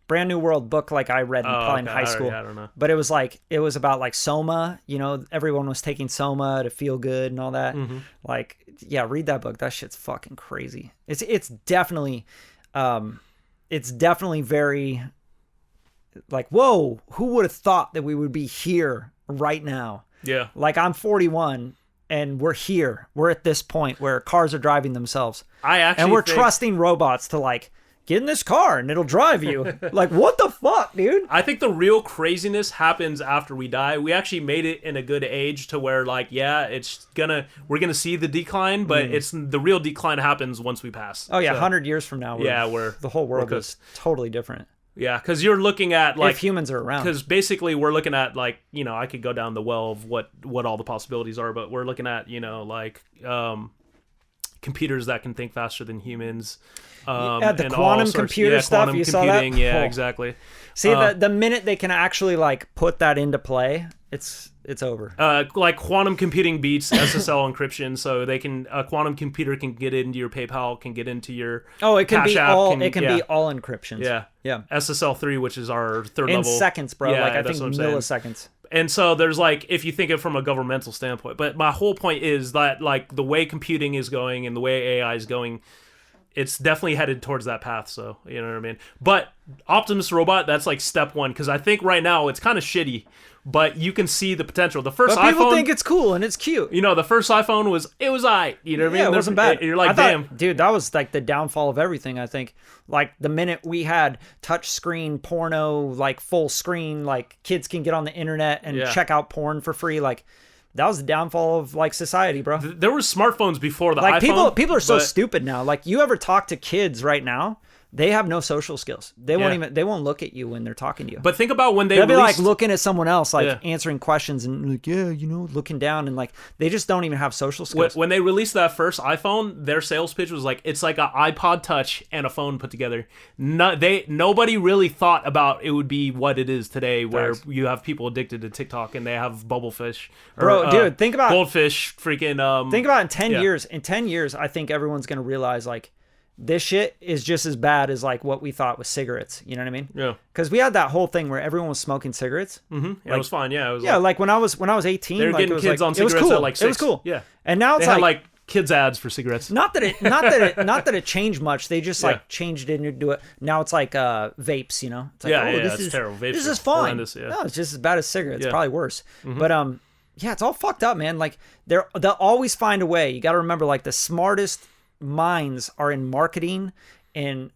Brand New World book, like I read in high school. I don't know. But it was about like Soma. Everyone was taking Soma to feel good and all that. Like, yeah, read that book. That shit's fucking crazy. It's definitely very like, whoa, who would have thought that we would be here right now? Yeah. Like, I'm 41 and we're here. We're at this point where cars are driving themselves. And we're trusting robots to like, get in this car and it'll drive you. Like, what the fuck, dude? I think the real craziness happens after we die. We actually made it in a good age to where, like, yeah, we're gonna see the decline, but it's the real decline happens once we pass. Oh yeah, 100 years from now. The whole world is totally different. Yeah, because you're looking at like, if humans are around. Because basically we're looking at like, I could go down the well of what all the possibilities are, but we're looking at like computers that can think faster than humans. The quantum computer stuff, quantum you computing, saw that? Yeah, exactly. See, the minute they can actually like put that into play, it's over. Like quantum computing beats SSL encryption, so they can a quantum computer can get into your PayPal, can get into your it can Cash be App, all be all encryptions. Yeah. SSL 3, which is our third in level. In seconds, bro. Yeah, like I think milliseconds. And so there's like, if you think of it from a governmental standpoint, but my whole point is that like the way computing is going and the way AI is going, it's definitely headed towards that path. So, you know what I mean? But Optimus robot, that's like step one. Cause I think right now it's kind of shitty, but you can see the potential. The first but people iPhone, think it's cool and it's cute. The first iPhone it was aight. You know what I mean? It wasn't bad. You're like, damn. Dude, that was like the downfall of everything, I think. Like the minute we had touch screen porno, like full screen, like kids can get on the internet and check out porn for free. Like, that was the downfall of like society, bro. There were smartphones before the like iPhone. People are so stupid now. Like, you ever talk to kids right now? They have no social skills. They won't look at you when they're talking to you. But think about when they'll be like looking at someone else, like answering questions and like, looking down, and like they just don't even have social skills. When they released that first iPhone, their sales pitch was like, it's like an iPod Touch and a phone put together. Nobody really thought about it would be what it is today, where you have people addicted to TikTok and they have bubblefish. Dude, think about goldfish. Freaking. Think about in 10 years. In 10 years, I think everyone's gonna realize like, this shit is just as bad as like what we thought was cigarettes. You know what I mean? Yeah. Because we had that whole thing where everyone was smoking cigarettes. Mm-hmm. Yeah, it was fine. Yeah. It was like when I was 18, they were like, getting it was kids like, on cigarettes it was cool. at like 6. It was cool. Yeah. And now it's they had like kids ads for cigarettes. Not that it changed much. They just like changed it into it. Now it's like vapes. You know? It's like, this is terrible. Vapes this is fine. Yeah. No, it's just as bad as cigarettes. Probably worse. But yeah, it's all fucked up, man. Like they'll always find a way. You got to remember, like the smartest minds are in marketing and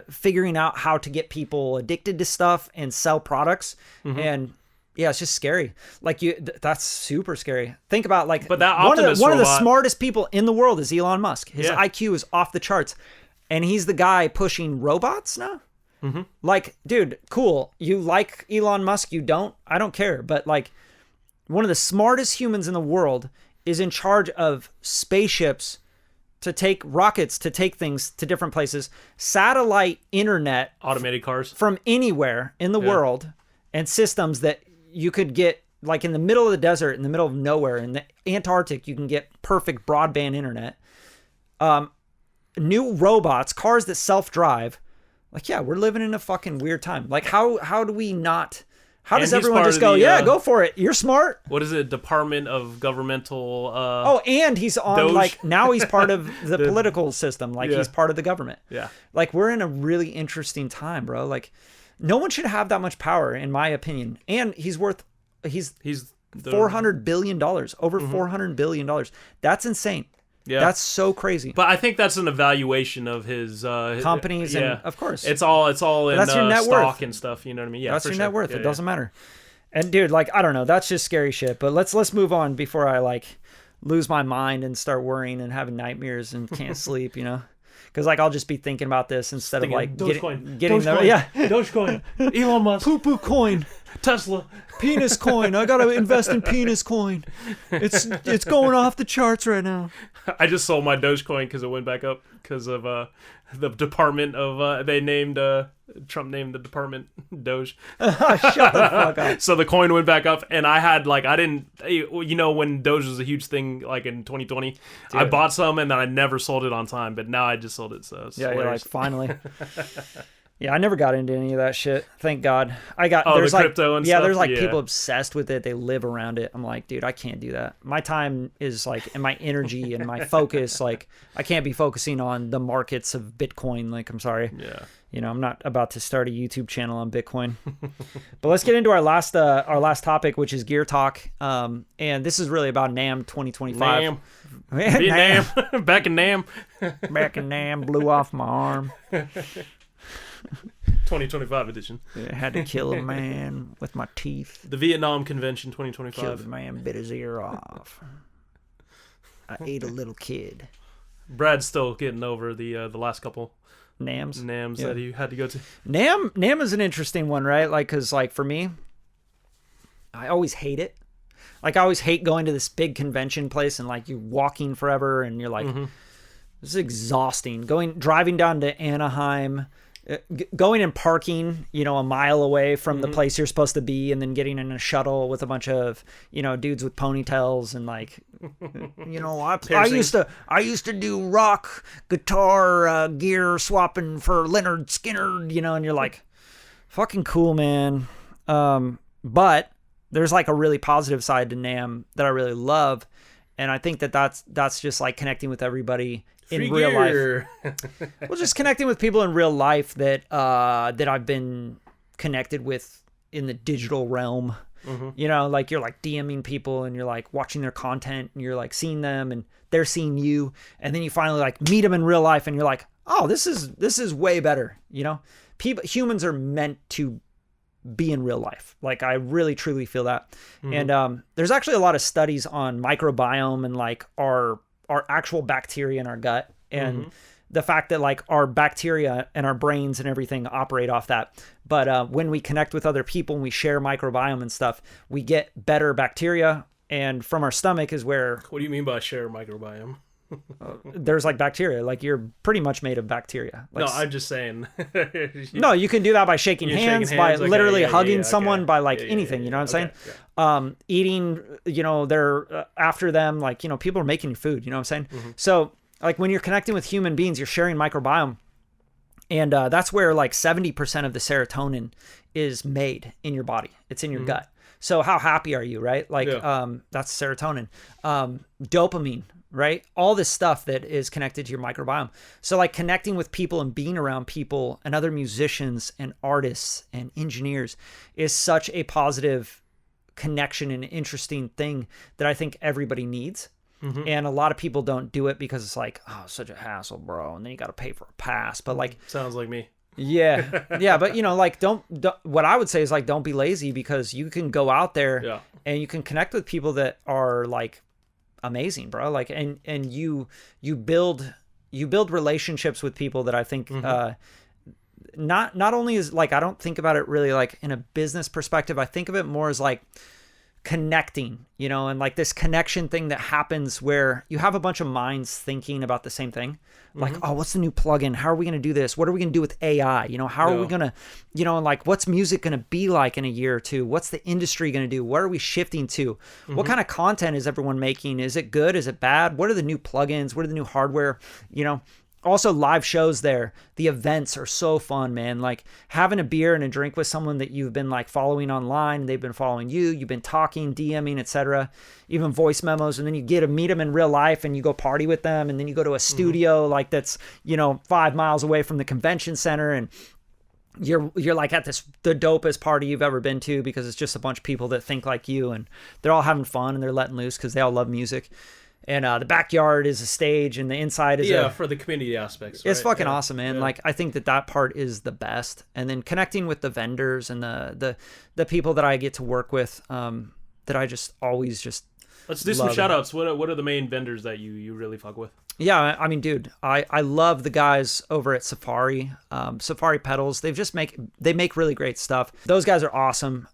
figuring out how to get people addicted to stuff and sell products. And yeah, it's just scary. Like that's super scary. Think about like, but that one of the smartest people in the world is Elon Musk. His IQ is off the charts, and he's the guy pushing robots now. Like, dude, cool. You like Elon Musk? You don't? I don't care. But like, one of the smartest humans in the world is in charge of spaceships to take rockets to take things to different places, satellite internet, automated cars from anywhere in the world, and systems that you could get like in the middle of the desert, in the middle of nowhere, in the Antarctic, you can get perfect broadband internet. New robots, cars that self-drive. Like, yeah, we're living in a fucking weird time. Like, how do we not? How does everyone just go, go for it. You're smart. What is it? Department of Governmental... and he's on, Doge? like, now he's part of the political system. Like, he's part of the government. Yeah. Like, we're in a really interesting time, bro. Like, no one should have that much power, in my opinion. And he's worth... He's $400 billion. Over $400 billion. That's insane. Yeah, that's so crazy. But I think that's an evaluation of his companies, and of course, it's all in that's your net stock worth. And stuff. You know what I mean? Yeah, that's your net worth. Yeah, it doesn't matter. And dude, like, I don't know, that's just scary shit. But let's move on before I like lose my mind and start worrying and having nightmares and can't sleep. You know, because like I'll just be thinking about this instead of like getting Dogecoin, Elon Musk, poo poo coin. Tesla, penis coin. I gotta invest in penis coin. It's going off the charts right now. I just sold my Dogecoin because it went back up because of the department of Trump named the department Doge. Shut the fuck up. So the coin went back up, and I had like when Doge was a huge thing like in 2020, dude. I bought some and then I never sold it on time, but now I just sold it. So yeah, you're like finally. Yeah, I never got into any of that shit. Thank God. There's the crypto and stuff. There's like people obsessed with it. They live around it. I'm like, dude, I can't do that. My time is like, and my energy and my focus, like, I can't be focusing on the markets of Bitcoin. Like, I'm sorry. Yeah. You know, I'm not about to start a YouTube channel on Bitcoin. But let's get into our last topic, which is gear talk. And this is really about NAMM 2025. NAMM. Back in NAMM. Back in NAMM. Blew off my arm. 2025 edition. I had to kill a man with my teeth. The Vietnam Convention 2025. Killed a man, bit his ear off. I ate a little kid. Brad's still getting over the last couple NAMMs that he had to go to. NAMM is an interesting one, right? Like, because like for me, I always hate it. Like, I always hate going to this big convention place and like you're walking forever and you're like, this is exhausting. Driving down to Anaheim, going and parking, a mile away from the place you're supposed to be, and then getting in a shuttle with a bunch of, dudes with ponytails and like, I used to do rock guitar gear swapping for Leonard Skinner, and you're like, fucking cool, man. But there's like a really positive side to NAMM that I really love, and I think that's just like connecting with everybody in real life. Well, just connecting with people in real life that I've been connected with in the digital realm. Like you're like DMing people and you're like watching their content and you're like seeing them and they're seeing you, and then you finally like meet them in real life and you're like, oh, this is way better. Humans are meant to be in real life. Like, I really truly feel that. And there's actually a lot of studies on microbiome and like our actual bacteria in our gut, and the fact that like our bacteria and our brains and everything operate off that. But when we connect with other people and we share microbiome and stuff, we get better bacteria. And from our stomach is where... What do you mean by share microbiome? There's like bacteria. Like, you're pretty much made of bacteria. Like, no, I'm just saying. No, you can do that by shaking hands, by literally hugging someone, by like anything. Yeah, you know what I'm saying? Eating, they're after them, like, people are making your food. You know what I'm saying? So like when you're connecting with human beings, you're sharing microbiome. And that's where like 70% of the serotonin is made in your body. It's in your gut. So how happy are you, right? Like that's serotonin. Dopamine, right? All this stuff that is connected to your microbiome. So like connecting with people and being around people and other musicians and artists and engineers is such a positive connection and interesting thing that I think everybody needs. And a lot of people don't do it because it's like, oh, such a hassle, bro. And then you got to pay for a pass. But like, sounds like me. Yeah. Yeah. But you know, like don't what I would say is like, don't be lazy, because you can go out there and you can connect with people that are like amazing, bro. Like, and you build relationships with people that I think, not only is like, I don't think about it really like in a business perspective. I think of it more as like connecting, you know, and like this connection thing that happens where you have a bunch of minds thinking about the same thing. Like, oh, what's the new plugin? How are we going to do this? What are we going to do with AI? You know, how are we going to, you know, and like, what's music going to be like in a year or two? What's the industry going to do? What are we shifting to? What kind of content is everyone making? Is it good? Is it bad? What are the new plugins? What are the new hardware? You know, also live shows there. The events are so fun, man. Like having a beer and a drink with someone that you've been like following online, they've been following you, you've been talking, DMing, etc., even voice memos, and then you get to meet them in real life and you go party with them, and then you go to a studio like that's, you know, 5 miles away from the convention center, and you're like at the dopest party you've ever been to, because it's just a bunch of people that think like you, and they're all having fun and they're letting loose because they all love music. And the backyard is a stage, and the inside is for the community aspects. It's fucking awesome, man. Like I think that part is the best, and then connecting with the vendors and the people that I get to work with, that I just always just. Let's do some shout outs. What are the main vendors that you really fuck with? Yeah, I mean, dude, I love the guys over at Safari, Safari Pedals. They make really great stuff. Those guys are awesome.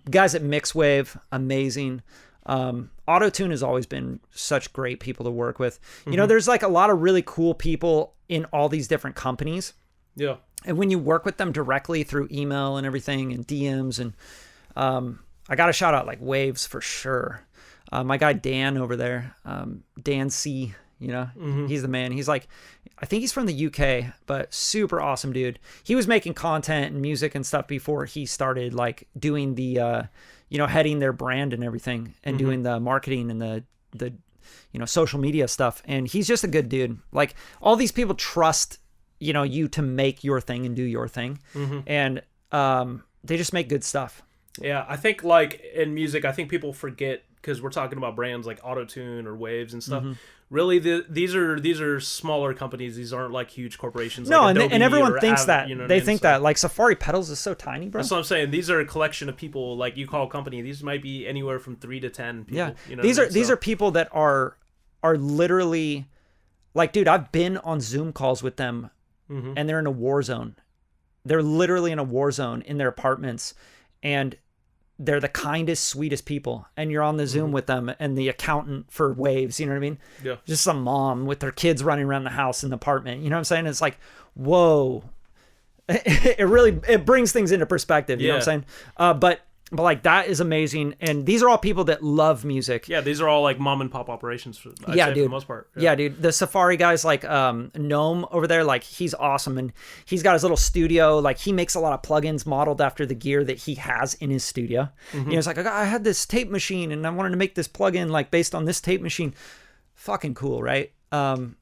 Guys at Mixwave, amazing. Autotune has always been such great people to work with. You know, there's like a lot of really cool people in all these different companies. Yeah. And when you work with them directly through email and everything and DMs, and I got to shout out like Waves for sure. My guy Dan over there, Dan C, you know, he's the man. He's like, I think he's from the UK, but super awesome dude. He was making content and music and stuff before he started like doing the, you know, heading their brand and everything, and doing the marketing and the, you know, social media stuff. And he's just a good dude. Like all these people trust, you know, you to make your thing and do your thing. And they just make good stuff. Yeah. I think like in music, I think people forget, because we're talking about brands like Autotune or Waves and stuff. Really, these are smaller companies. These aren't like huge corporations. No, like and everyone thinks that. You know they think that. Like Safari Pedals is so tiny, bro. That's what I'm saying. These are a collection of people. Like you call a company. These might be anywhere from 3 to 10 people. Yeah, you know these are people that are literally like, dude, I've been on Zoom calls with them, and they're in a war zone. They're literally in a war zone in their apartments, and they're the kindest, sweetest people. And you're on the Zoom with them, and the accountant for Waves, you know what I mean? Yeah. Just some mom with their kids running around the house in the apartment. You know what I'm saying? It's like, whoa. It brings things into perspective. You know what I'm saying? But like that is amazing. And these are all people that love music. Yeah, these are all like mom and pop operations for dude. For the most part. Yeah, dude. The Safari guys, like NAMM over there, like he's awesome, and he's got his little studio. Like he makes a lot of plugins modeled after the gear that he has in his studio. You know, it's like, I had this tape machine and I wanted to make this plugin like based on this tape machine. Fucking cool, right?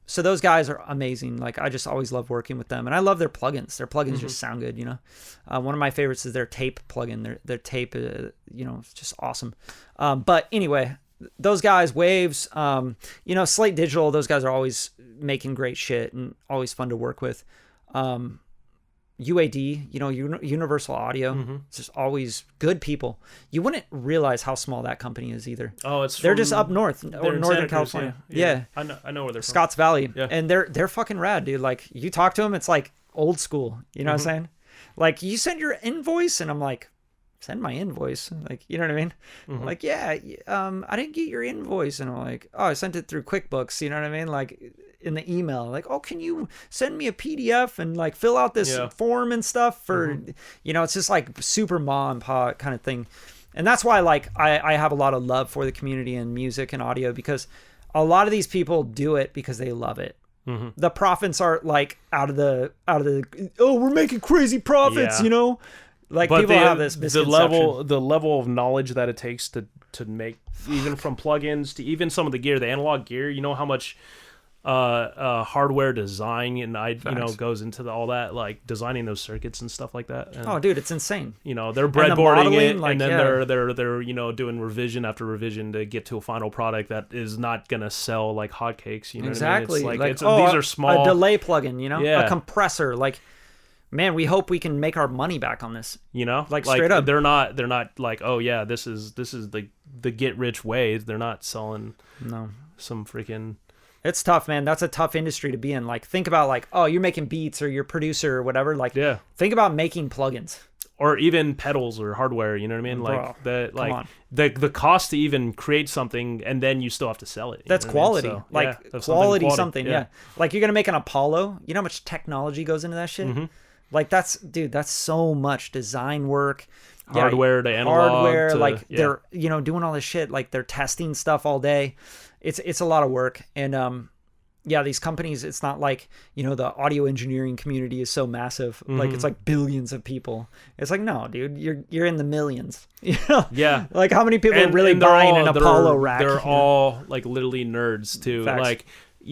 So those guys are amazing. Like I just always love working with them, and I love their plugins. Their plugins just sound good, you know. One of my favorites is their tape plugin. Their tape, you know, it's just awesome. But anyway, those guys, Waves, you know, Slate Digital, those guys are always making great shit and always fun to work with. UAD, you know, Universal Audio, it's just always good people. You wouldn't realize how small that company is either. Oh, they're just up north or Northern California. Yeah. I know where they're from. Scotts Valley. Yeah. And they're fucking rad, dude. Like you talk to them, it's like old school. You know what I'm saying? Like you send your invoice, and I'm like, send my invoice. Like, you know what I mean? Like, yeah, I didn't get your invoice. And I'm like, oh, I sent it through QuickBooks. You know what I mean? Like in the email, like, oh, can you send me a PDF and like fill out this form and stuff for, you know, it's just like super mom and pop kind of thing. And that's why like I have a lot of love for the community and music and audio, because a lot of these people do it because they love it. The profits are like out of the oh, we're making crazy profits, you know? Like, but people have this misconception. The level of knowledge that it takes to make, even from plugins to even some of the gear, the analog gear, you know how much hardware design and goes into all that, like designing those circuits and stuff like that. And, oh, dude, it's insane. You know, they're breadboarding it, and then they're you know, doing revision after revision to get to a final product that is not gonna sell like hotcakes. You know exactly. What I mean? It's like, these are small, a delay plugin, you know, a compressor, like. Man, we hope we can make our money back on this. You know, like straight up. They're not like, oh yeah, this is the get rich way. They're not selling some freaking. It's tough, man. That's a tough industry to be in. Like, think about like, oh, you're making beats or you're a producer or whatever. Like, think about making plugins or even pedals or hardware. You know what I mean? Like the cost to even create something, and then you still have to sell it. That's quality. So, like quality something. Yeah. Like you're gonna make an Apollo. You know how much technology goes into that shit. Mm-hmm. Like that's so much design work, hardware to analog, they're doing all this shit, like they're testing stuff all day. It's a lot of work, and these companies, it's not like the audio engineering community is so massive, like it's like billions of people. It's like, no, dude, you're in the millions. Yeah, like how many people are really buying an Apollo rack? They're all like literally nerds too. Facts. Like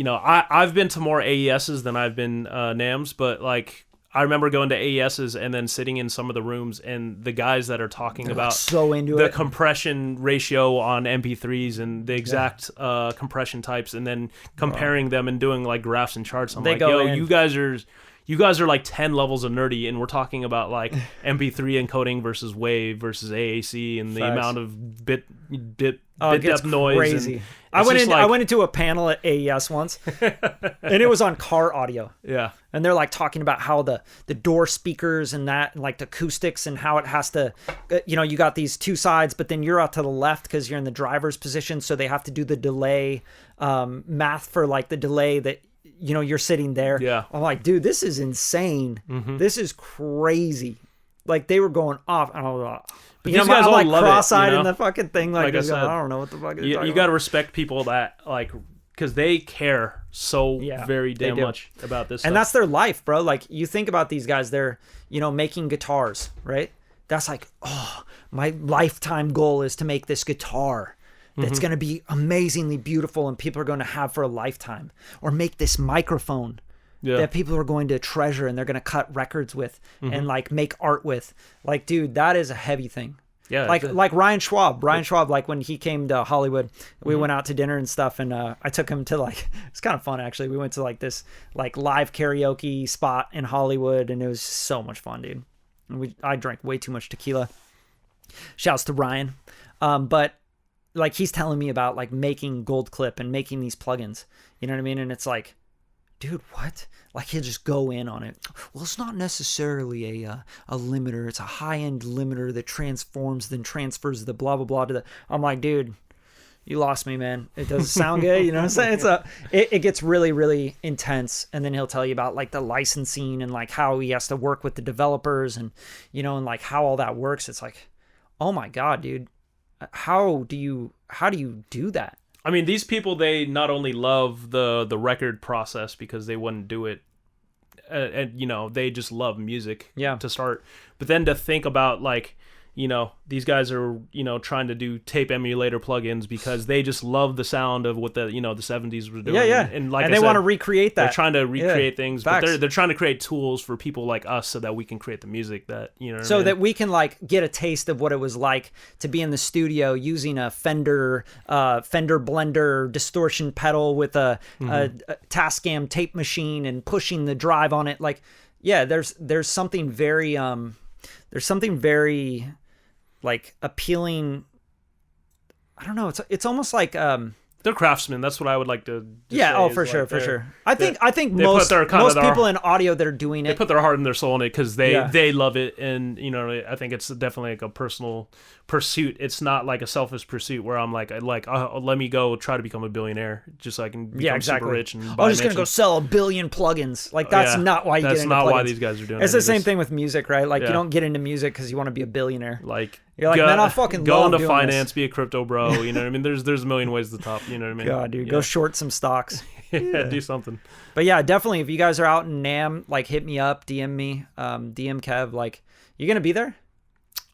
I've been to more AESs than I've been NAMMs, but like. I remember going to AESs and then sitting in some of the rooms, and the guys that are talking about so into the compression ratio on MP3s and the exact compression types, and then comparing them and doing like graphs and charts. I'm like, yo, you guys are like 10 levels of nerdy, and we're talking about like MP3 encoding versus wave versus AAC and the amount of bit depth noise. Crazy. I went into a panel at AES once, and it was on car audio. Yeah, and they're like talking about how the door speakers and that, and like the acoustics, and how it has to, you got these two sides, but then you're out to the left because you're in the driver's position, so they have to do the delay math for like the delay that you're sitting there. Yeah, I'm like, dude, this is insane. Mm-hmm. This is crazy. Like they were going off. I don't know. But these guys all like love cross-eyed it, in the fucking thing. Like I said, I don't know what the fuck. You got to respect people that like, because they care so very damn much about this stuff. And that's their life, bro. Like you think about these guys, they're making guitars, right? That's like, oh, my lifetime goal is to make this guitar that's going to be amazingly beautiful and people are going to have for a lifetime, or make this microphone. That people are going to treasure and they're going to cut records with and like make art with. Like, dude, that is a heavy thing. Yeah. Like Ryan Schwab. Like when he came to Hollywood, we went out to dinner and stuff, and I took him to like, it's kind of fun actually. We went to like this like live karaoke spot in Hollywood, and it was so much fun, dude. And I drank way too much tequila. Shouts to Ryan. But like he's telling me about like making Gold Clip and making these plugins. You know what I mean? And it's like, dude, what? Like he'll just go in on it. Well, it's not necessarily a limiter. It's a high-end limiter that transforms, then transfers the blah, blah, blah to the... I'm like, dude, you lost me, man. It doesn't sound good. You know what I'm saying? It gets really, really intense. And then he'll tell you about like the licensing and like how he has to work with the developers and, and like how all that works. It's like, oh my God, dude. How do you do that? I mean, these people, they not only love the record process because they wouldn't do it, and they just love music to start. But then to think about like, these guys are, trying to do tape emulator plugins because they just love the sound of what the 70s were doing. Yeah. And like they want to recreate that. They're trying to recreate things, Facts. But they're trying to create tools for people like us so that we can create the music that, so that we can like get a taste of what it was like to be in the studio using a Fender Blender distortion pedal with a Tascam tape machine and pushing the drive on it. Like, yeah, there's something very like appealing. I don't know. It's almost like they're craftsmen. That's what I would like to. For sure. I think most people in audio that are doing it, they put their heart and their soul in it because they love it, and I think it's definitely like a personal pursuit. It's not like a selfish pursuit where I'm like let me go try to become a billionaire just so I can become super rich and buy I'm just gonna go sell 1 billion plugins. Like that's not why you get into plugins. That's not why these guys are doing it. It's the same thing with music, right? Like you don't get into music because you want to be a billionaire. Like You're like, man, I fucking go love into doing finance, this. be a crypto bro. You know what I mean? There's a million ways to the top. You know what I mean? God, dude, go short some stocks. Yeah, do something. But yeah, definitely. If you guys are out in NAMM, like hit me up, DM me, DM Kev. Like, you gonna be there?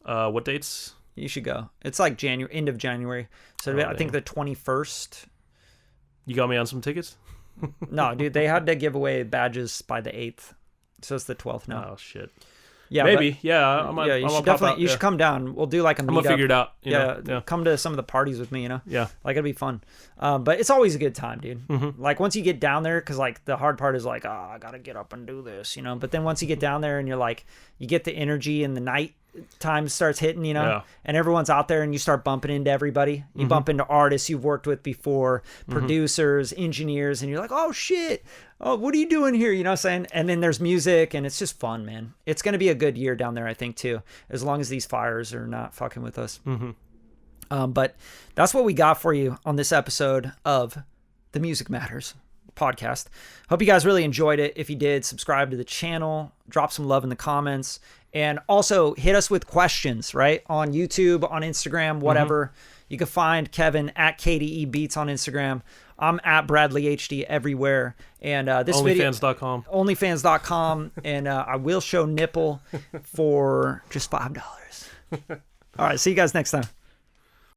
What dates? You should go. It's like end of January. So I think the 21st. You got me on some tickets? No, dude, they had to give away badges by the 8th. So it's the 12th now. Oh shit. Yeah, maybe. You should definitely. You should come down. We'll do like a meetup. I'm gonna figure it out. Yeah, come to some of the parties with me. You know. Yeah. Like it'll be fun. But it's always a good time, dude. Mm-hmm. Like once you get down there, because like the hard part is like, oh, I gotta get up and do this, you know. But then once you get down there and you're like, you get the energy and the night time starts hitting, you know, and everyone's out there and you start bumping into everybody. You bump into artists you've worked with before, producers, engineers, and you're like, oh shit, oh, what are you doing here? You know what I'm saying? And then there's music and it's just fun, man. It's going to be a good year down there, I think, too, as long as these fires are not fucking with us. But that's what we got for you on this episode of The Music Matters podcast. Hope you guys really enjoyed it. If you did, subscribe to the channel, drop some love in the comments, and also hit us with questions, right? On YouTube, on Instagram, whatever. You can find Kevin at KDE Beats on Instagram. I'm at Bradley HD everywhere. And this OnlyFans.com. OnlyFans.com. And I will show nipple for just $5. All right. See you guys next time.